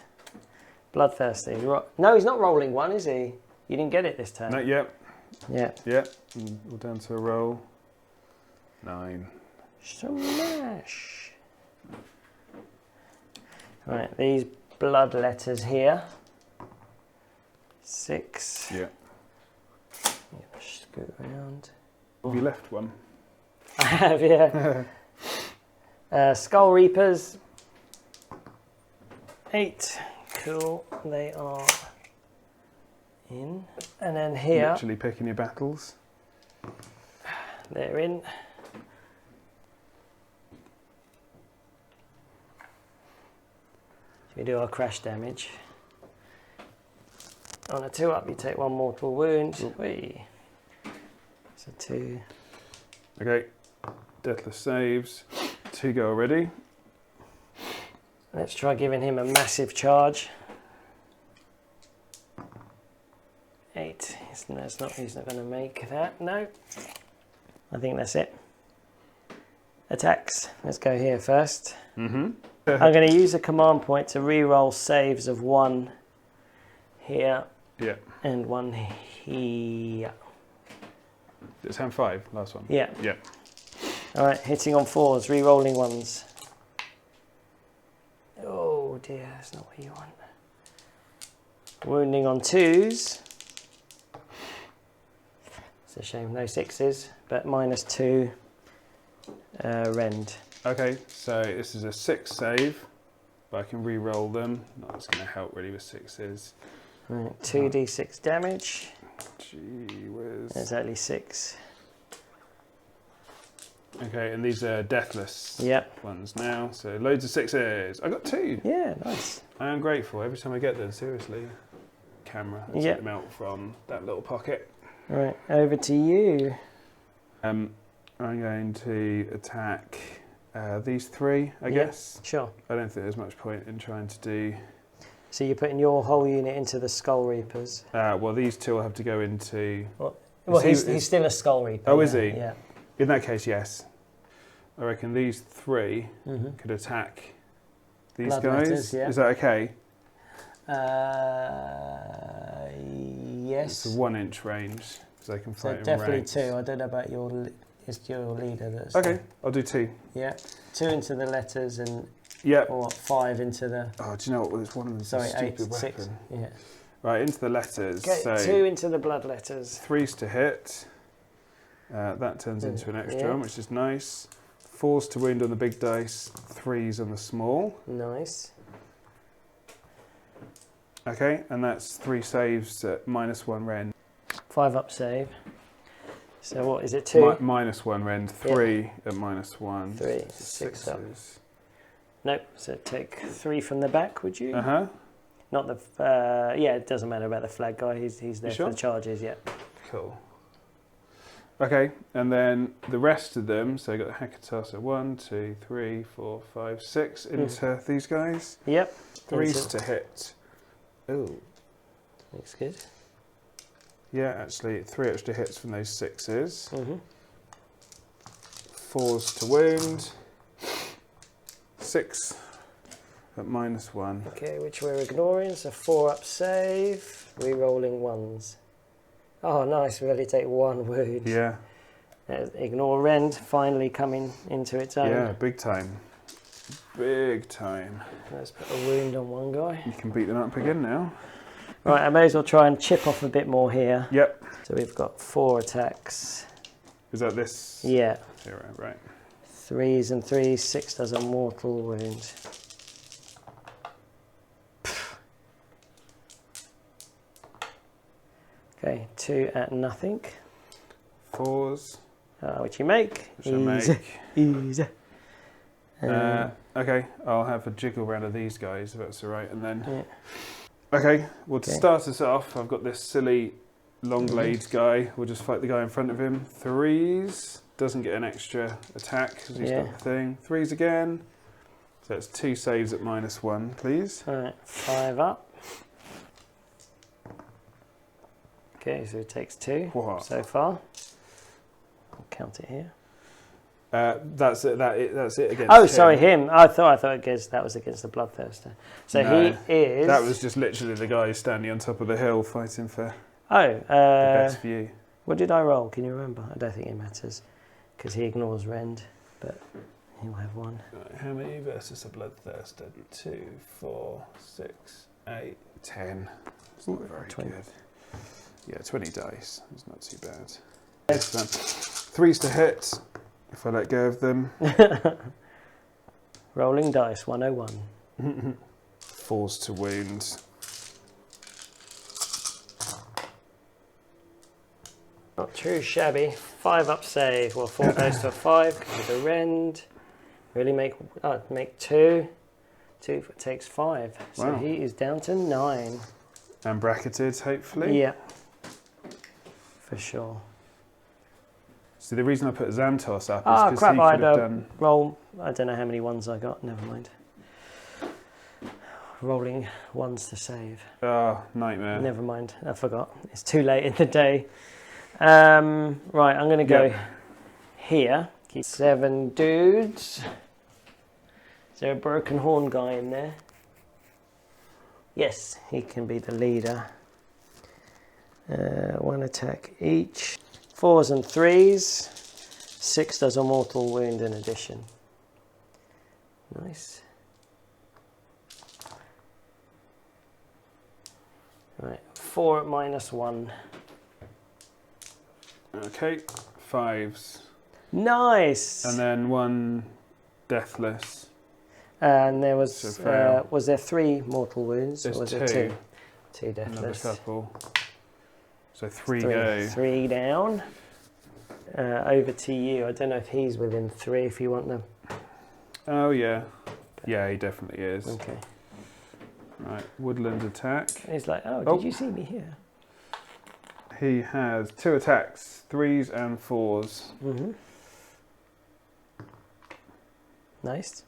Bloodthirsty. No, he's not rolling 1, is he? You didn't get it this time. Not yet. Yeah. Yep. We're down to a roll. 9. Smash. Right, these blood letters here. 6. Yeah. Scoot around. Have you left one? I have, yeah. Skull Reapers. 8. Cool. They are in. And then here. Literally picking your battles. They're in. We do our crash damage. On a 2 up, you take 1 mortal wound. Whee. So 2. Okay. Deathless saves. 2 go already. Let's try giving him a massive charge. 8. He's not going to make that. No. I think that's it. Attacks. Let's go here first. I'm going to use a command point to re-roll saves of 1 here. Yeah. And 1 here. It's hand 5, last one. Yeah. Yeah. All right, hitting on 4s, re-rolling 1s. Oh dear, that's not what you want. Wounding on 2s. It's a shame, no 6s, but -2 rend. Okay, so this is a 6 save, but I can re-roll them. Not that's going to help really with 6s. Right, 2d6 damage. Gee whiz. There's only 6. Okay, and these are deathless ones now. So loads of 6s. I got 2. Yeah, nice. I am grateful every time I get them. Seriously, camera. I take them out from that little pocket. Right, over to you. I'm going to attack these 3, I guess. Sure. I don't think there's much point in trying to do. So you're putting your whole unit into the Skull Reapers. Well, these two will have to go into... Well, he's still a Skull Reaper. Oh, is he? Yeah. In that case, yes. I reckon these three could attack these Blood guys. letters, yeah. Is that okay? Yes. It's a 1 inch range, because they can So fight in definitely ranks. 2. I don't know about your... It's your leader that's... Okay, I'll do 2. Yeah. 2 into the letters and... Yep. Or 5 into the... Oh, do you know what? It's one of them. Sorry, Stupid 8, weapon. 6. Yeah. Right, into the letters. Okay, so 2 into the blood letters. 3s to hit. That turns into an extra one, which is nice. 4s to wound on the big dice. 3s on the small. Nice. Okay, and that's 3 saves at -1 rend. 5 up save. So what is it? 2? -1 rend. 3 at -1. 3, 6 up. Sixes. Nope. So take 3 from the back, would you? Not the. Yeah, it doesn't matter about the flag guy. He's there for the charges. Yeah. Cool. Okay, and then the rest of them. So you got the Hakatar. So 1, 2, 3, 4, 5, 6 into these guys. Yep. 3s to hit. Oh. Looks good. Yeah, actually, 3 extra hits from those 6s. 4s to wound. 6 at -1. Okay, which we're ignoring. So 4 up save. Re-rolling 1s. Oh, nice. We only take 1 wound. Yeah. Ignore rend finally coming into its own. Yeah, big time. Big time. Let's put a wound on one guy. You can beat them up again now. Right, I may as well try and chip off a bit more here. Yep. So we've got 4 attacks. Is that this? Yeah. 0, right. 3s and 3s, 6 does a mortal wound. Okay, 2 at nothing. 4s. Which you make. Which I make. Easy. Okay, I'll have a jiggle round of these guys if that's all right, and then. Yeah. Okay, well to start us off, I've got this silly long blades guy. We'll just fight the guy in front of him. 3s. Doesn't get an extra attack because he's got the thing. 3s again. So it's 2 saves at -1, please. Alright, 5 up. Okay, so it takes 2 so far. I'll count it here. That's it. That's it against. Oh, sorry, him. I thought that was against the Bloodthirster. So no, he is. That was just literally the guy standing on top of the hill fighting for the best view. What did I roll? Can you remember? I don't think it matters because he ignores rend, but he'll have 1. Right, how many versus a Bloodthirster? 2, 4, 6, 8, 10. It's not very 20. good. Yeah, 20 dice. It's not too bad. 3s to hit. If I let go of them. Rolling dice 101. 4s to wound. Not too shabby. 5 up save. Well, 4 goes to a 5 because of the rend. Really make 2. 2 takes 5. So Wow. he is down to 9. And bracketed, hopefully. Yeah. For sure. So the reason I put Zandtos up is because crap, he I could have done... roll. I don't know how many 1s I got. Never mind. Rolling 1s to save. Oh, nightmare. Never mind. I forgot. It's too late in the day. Right, I'm going to go here. Keep 7 dudes. Is there a broken horn guy in there? Yes, he can be the leader. 1 attack each. 4s and 3s. 6 does a mortal wound in addition. Nice. Right, 4 at -1. Okay, 5s. Nice. And then 1 deathless. And there was So was there 3 mortal wounds? There's or was 2. there 2? 2 Another deathless. couple. So 3 go. 3 down. Over to you. I don't know if he's within 3 if you want them. Oh yeah. Yeah, he definitely is. Okay. Right, woodland attack. He's like, oh, did you see me here? He has 2 attacks, 3s and 4s. Mm-hmm. Nice.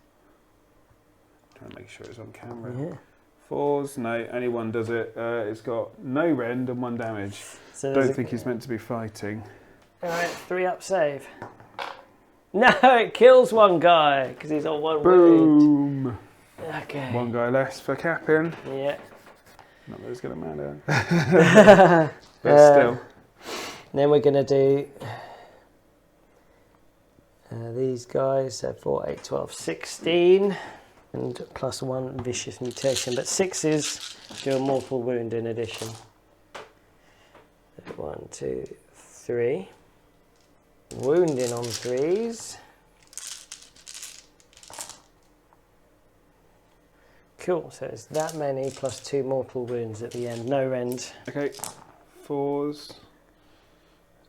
Trying to make sure it's on camera. Yeah. 4s, no, only one does it. It's got no rend and 1 damage. So Don't think he's meant to be fighting. Alright, 3 up save. No, it kills one guy because he's on 1 wound. Boom! Okay. 1 guy less for capping. Yeah. Not that it's going to matter. But still. Then we're going to do these guys. So 4, 8, 12, 16. And +1 vicious mutation. But 6s do a mortal wound in addition. 1, 2, 3. Wounding on 3s. Cool, so it's that many plus 2 mortal wounds at the end. No rend. Okay, 4s.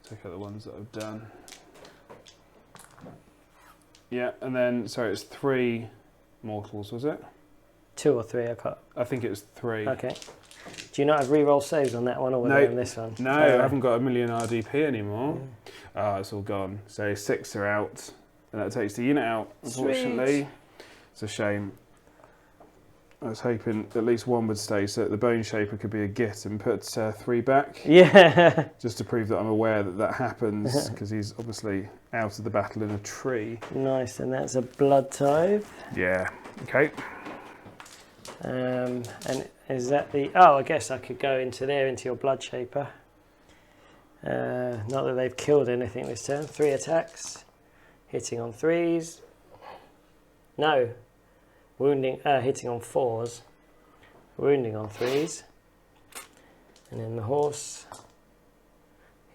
Take out the ones that I've done. Yeah, and then, sorry, it's 3 mortals, was it? 2 or 3, I can't. I think it was 3. Okay. Do you not have reroll saves on that one or on this one? No, I haven't got a million RDP anymore. It's all gone. So 6 are out, and that takes the unit out, unfortunately. Sweet. It's a shame. I was hoping at least 1 would stay so that the Boneshaper could be a git and put 3 back. Yeah. Just to prove that I'm aware that that happens, because he's obviously out of the battle in a tree. Nice, and that's a bone-tithe. Yeah, okay. And is that the... Oh, I guess I could go into there, into your Boneshaper. Not that they've killed anything this turn. 3 attacks. Hitting on 3s. No. Wounding, hitting on 4s. Wounding on 3s. And then the horse.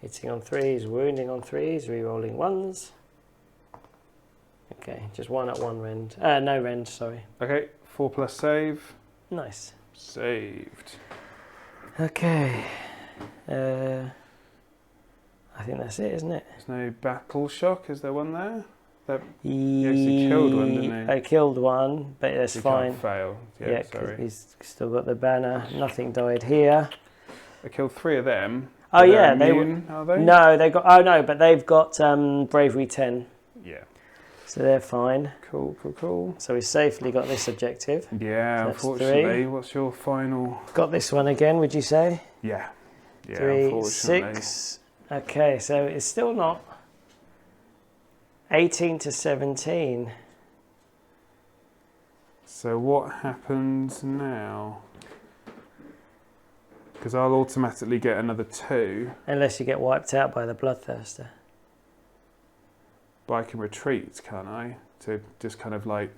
Hitting on 3s, wounding on 3s, re-rolling 1s. Okay, just 1 at 1 rend. No rend, sorry. Okay, 4+ save. Nice. Saved. Okay. I think that's it, isn't it? There's no battle shock, is there one there? He killed one, didn't he? I killed one, but that's fine. Can't fail. Yeah, sorry. He's still got the banner. Nothing died here. I killed 3 of them. Oh yeah, they were. Are they? No, they got. Oh no, but they've got bravery 10. Yeah. So they're fine. Cool, cool, cool. So we safely got this objective. Yeah, so unfortunately. 3. What's your final? Got this one again, would you say? Yeah. Yeah. 3, 6. Okay, so it's still not 18 to 17. So what happens now? Because I'll automatically get another 2. Unless you get wiped out by the Bloodthirster. But I can retreat, can't I? To just kind of like...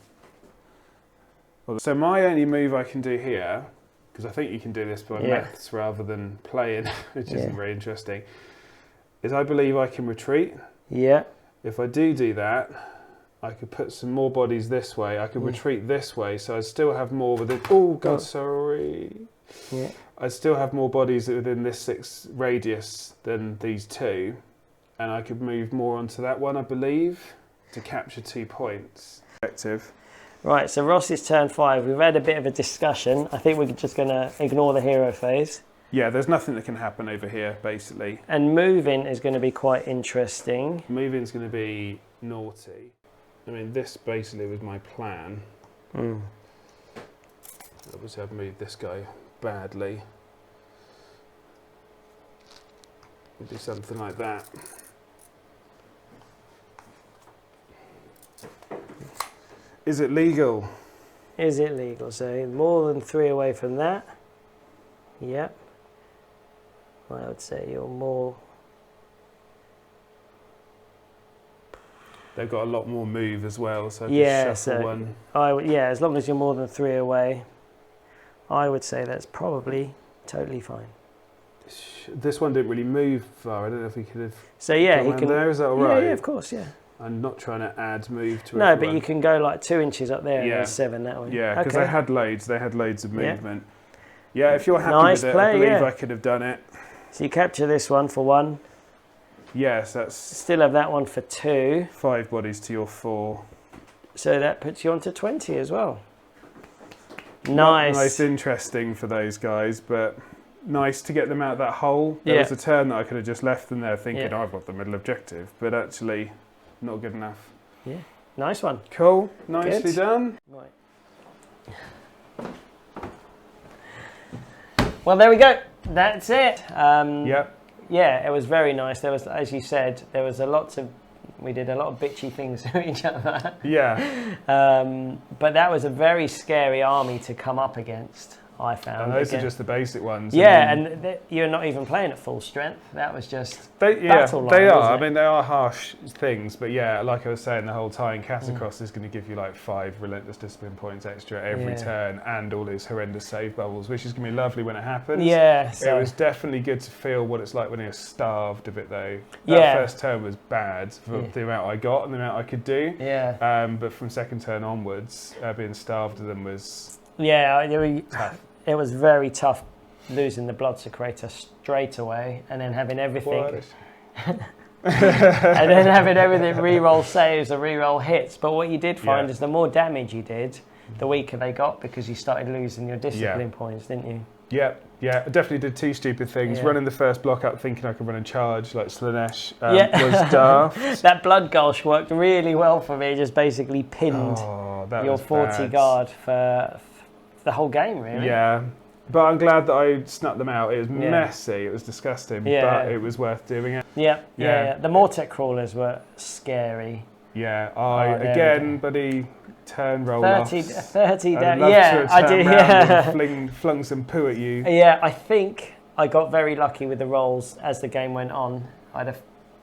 So my only move I can do here, because I think you can do this by maths rather than playing, which isn't very interesting, is I believe I can retreat. Yeah. If I do that, I could put some more bodies this way. I could retreat this way, so I'd still have more within... Oh, God, sorry. Yeah. I'd still have more bodies within this 6 radius than these 2. And I could move more onto that one, I believe, to capture 2 points. Effective. Right, so Ross's turn 5. We've had a bit of a discussion. I think we're just going to ignore the hero phase. Yeah, there's nothing that can happen over here, basically. And moving is going to be quite interesting. Moving's going to be naughty. I mean, this basically was my plan. Obviously, I've moved this guy badly. We'll do something like that. Is it legal? Is it legal? So more than 3 away from that. Yep. I would say you're more... They've got a lot more move as well, so yeah, shuffle one. Yeah, as long as you're more than 3 away, I would say that's probably totally fine. This one didn't really move far. I don't know if he could have... So yeah, he can... There, is that all right? Yeah, of course, yeah. I'm not trying to add move to No, but you can go like 2 inches up there and then 7 that way. Yeah, because they had loads of movement. Yeah, if you're happy nice with it, play, I believe I could have done it. So you capture this one for 1. Yes, that's... Still have that one for 2. 5 bodies to your 4. So that puts you on to 20 as well. Nice. Not most interesting for those guys, but nice to get them out of that hole. There was a turn that I could have just left them there thinking, I've got the middle objective, but actually not good enough. Yeah, nice one. Cool, nicely done. Right. Well, there we go. That's it. Yep. Yeah, it was very nice. There was, as you said, we did a lot of bitchy things to each other. Yeah. But that was a very scary army to come up against, I found. And those are just the basic ones. Yeah, and you're not even playing at full strength. That was just battle line, they are. wasn't it? I mean, they are harsh things, but yeah, like I was saying the whole time, Katrakos is going to give you like 5 relentless discipline points extra every turn, and all these horrendous save bubbles, which is going to be lovely when it happens. Yeah, it was definitely good to feel what it's like when you're starved a bit, though. That first turn was bad for the amount I got and the amount I could do. Yeah. But from second turn onwards, being starved of them was tough. It was very tough losing the Blood Secretor straight away and then having everything and then having everything re-roll saves or re-roll hits. But what you did find is the more damage you did, the weaker they got, because you started losing your discipline points, didn't you? Yeah, I definitely did 2 stupid things. Running the first block up thinking I could run and charge like Slanesh was daft. That Blood Gulch worked really well for me, just basically pinned your 40 guard for the whole game, really. Yeah, but I'm glad that I snuck them out. It was messy, it was disgusting, but it was worth doing it. Yeah. The Mortek crawlers were scary. Yeah, again, buddy, turn roll 30 down. I did. Yeah, flung some poo at you. Yeah, I think I got very lucky with the rolls as the game went on. I had a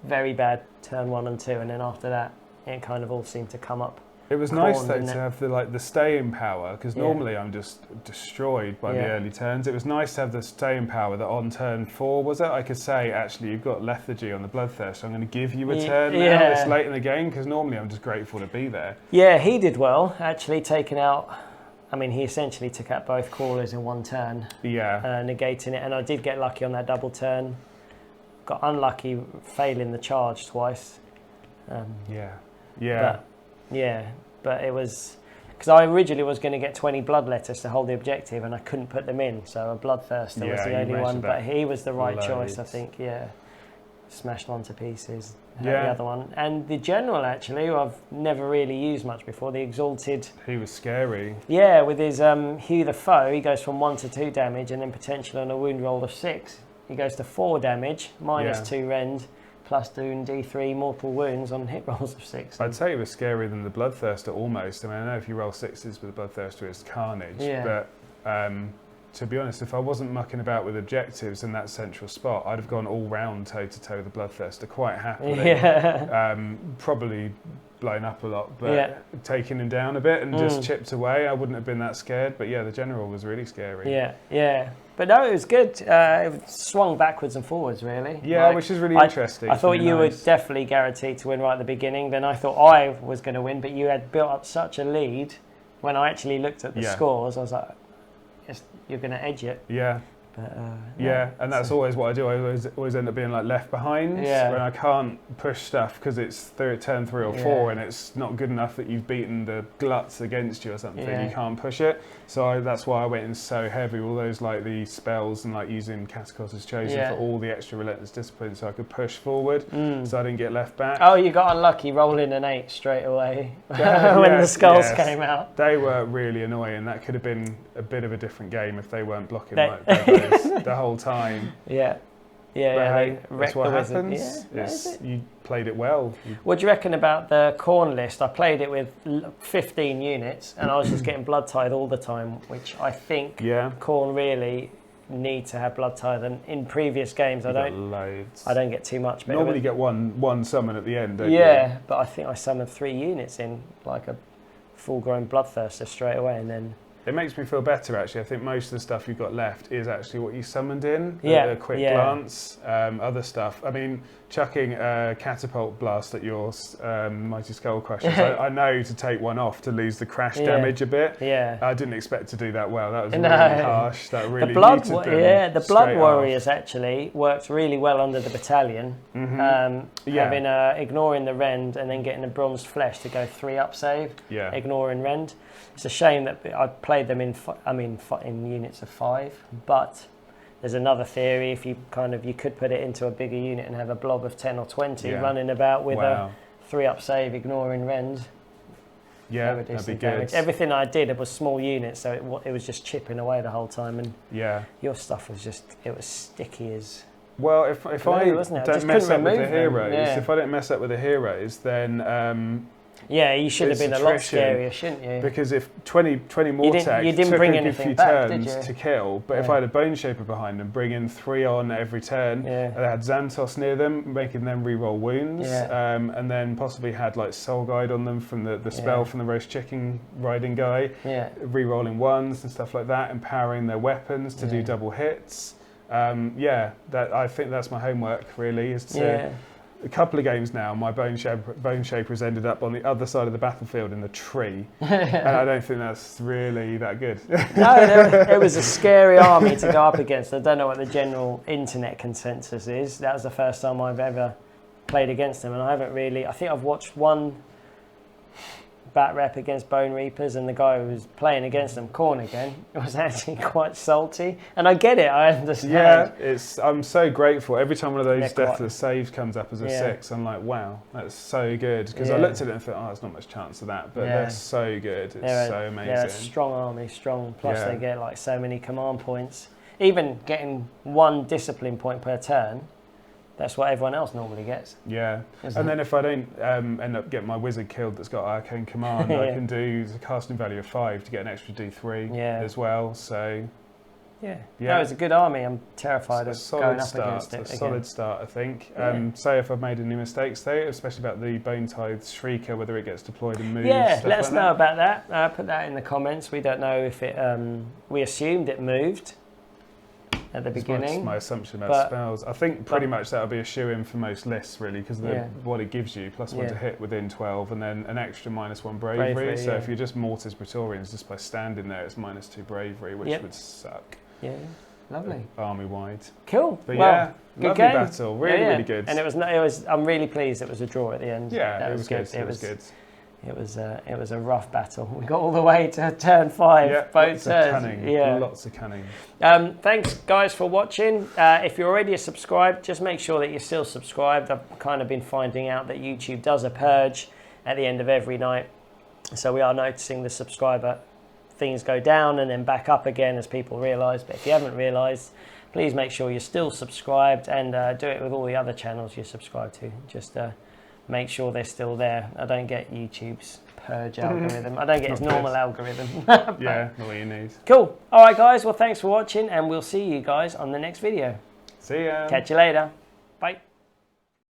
very bad turn 1 and 2, and then after that, it kind of all seemed to come up. It was nice though to have the staying power, because normally I'm just destroyed by the early turns. It was nice to have the staying power that on turn 4 was it? I could say, actually, you've got lethargy on the Bloodthirst, so I'm going to give you a turn now. It's late in the game, because normally I'm just grateful to be there. Yeah, he did well, actually taking out. I mean, he essentially took out both crawlers in 1 turn. Yeah, negating it, and I did get lucky on that double turn. Got unlucky failing the charge twice. But it was because I originally was going to get 20 Bloodletters to hold the objective, and I couldn't put them in, so a Bloodthirster was the only one. But he was the right choice, I think. Yeah, smashed one to pieces. The other one, and the general actually, who I've never really used much before, the Exalted. He was scary. Yeah, with his Hew the Foe, he goes from 1 to 2 damage, and then potential on a wound roll of 6, he goes to 4 damage, minus 2 rend. Plus doing D3 mortal wounds on hit rolls of 6. I'd say it was scarier than the Bloodthirster almost. I mean, I know if you roll 6s with the Bloodthirster, it's carnage. Yeah. But to be honest, if I wasn't mucking about with objectives in that central spot, I'd have gone all round toe-to-toe with the Bloodthirster quite happily. Yeah. Probably blown up a lot, but taking him down a bit and just chipped away, I wouldn't have been that scared. But yeah, the general was really scary. Yeah. But no, it was good. It swung backwards and forwards, really. Yeah, which is really interesting. I thought you were definitely guaranteed to win right at the beginning. Then I thought I was going to win, but you had built up such a lead. When I actually looked at the scores, I was like, you're going to edge it. Yeah. But, and that's always what I do. I always end up being like left behind when I can't push stuff because it's turn 3 or 4 and it's not good enough that you've beaten the gluts against you or something. You can't push it. So that's why I went in so heavy. All those like the spells and like using Katrakos as chosen for all the extra relentless discipline, so I could push forward, so I didn't get left back. Oh, you got unlucky rolling an 8 straight away when the skulls came out. They were really annoying. That could have been a bit of a different game if they weren't blocking like the whole time. That's what happens. You played it well. What do you reckon about the Khorne list? I played it with 15 units and I was just getting blood-tithe all the time, which I think Khorne really need to have blood-tithe, and in previous games I don't get too much. But normally get one summon at the end, don't you? But I think I summoned 3 units in like a full-grown Bloodthirster straight away, and then it makes me feel better, actually. I think most of the stuff you've got left is actually what you summoned in. A quick glance. Other stuff. I mean, chucking a catapult blast at your Mighty Skull Crushers. I know to take one off to lose the crash damage a bit. I didn't expect to do that well. That was really harsh. That really the Blood Warriors actually worked really well under the battalion. Having ignoring the rend and then getting a bronzed flesh to go 3 up save. Ignoring rend. It's a shame that I played them in units of 5, but there's another theory. If you you could put it into a bigger unit and have a blob of 10 or 20 running about with a 3 up save, ignoring rend. they reduce the damage. Everything I did, it was small units, so it was just chipping away the whole time. And your stuff was it was sticky as. Well, if I don't mess up with the heroes, if I don't mess up with the heroes, then you should have been a lot scarier, shouldn't you? Because if 20 Mortek you didn't took bring a anything few back, turns to kill, but if I had a Boneshaper behind them, bring in 3 on every turn, and I had Zandtos near them, making them re-roll wounds, and then possibly had like Soul Guide on them from the spell from the roast chicken riding guy, re-rolling ones and stuff like that, empowering their weapons to do double hits. I think that's my homework really, is to a couple of games now my Boneshaper has ended up on the other side of the battlefield in the tree, and I don't think that's really that good. No, it was a scary army to go up against. I don't know what the general internet consensus is. That was the first time I've ever played against them, and I haven't really. I think I've watched one bat rep against Bonereapers, and the guy who was playing against them, Khorne again, was actually quite salty. And I get it, I understand. Yeah, I'm so grateful. Every time one of those deathless saves comes up as a 6, I'm like, wow, that's so good. Because I looked at it and thought, there's not much chance of that, but they're so good. It's so amazing. They're a strong army, plus they get like so many command points. Even getting 1 discipline point per turn, that's what everyone else normally gets. Yeah, and then if I don't end up getting my wizard killed that's got Arcane Command, I can do the casting value of 5 to get an extra D3 as well. So that was a good army. I'm terrified of going up against it again. Solid start, I think. Say if I've made any mistakes though, especially about the bone-tithe Shrieker, whether it gets deployed and moved. Yeah, let us know about that. Put that in the comments. We don't know if it. We assumed it moved at the beginning. That's my assumption about spells. I think pretty much that'll be a shoe-in for most lists, really, because what it gives you, +1 to hit within 12, and then an extra -1 bravery. So if you're just Mortis Praetorians, just by standing there, it's -2 bravery, which would suck. Yeah, lovely. Army-wide. Cool. But good lovely game. battle. Really good. And it was. I'm really pleased it was a draw at the end. Yeah, it was good. It was good. It was a rough battle. We got all the way to turn 5, both turns. Lots of cunning. Thanks guys for watching. If you're already subscribed, just make sure that you're still subscribed. I've kind of been finding out that YouTube does a purge at the end of every night, so we are noticing the subscriber things go down and then back up again as people realise. But if you haven't realised, please make sure you're still subscribed, and do it with all the other channels you're subscribed to. Just make sure they're still there. I don't get YouTube's purge algorithm. I don't get its normal algorithm. Not what you need. Cool. All right, guys. Well, thanks for watching, and we'll see you guys on the next video. See ya. Catch you later. Bye.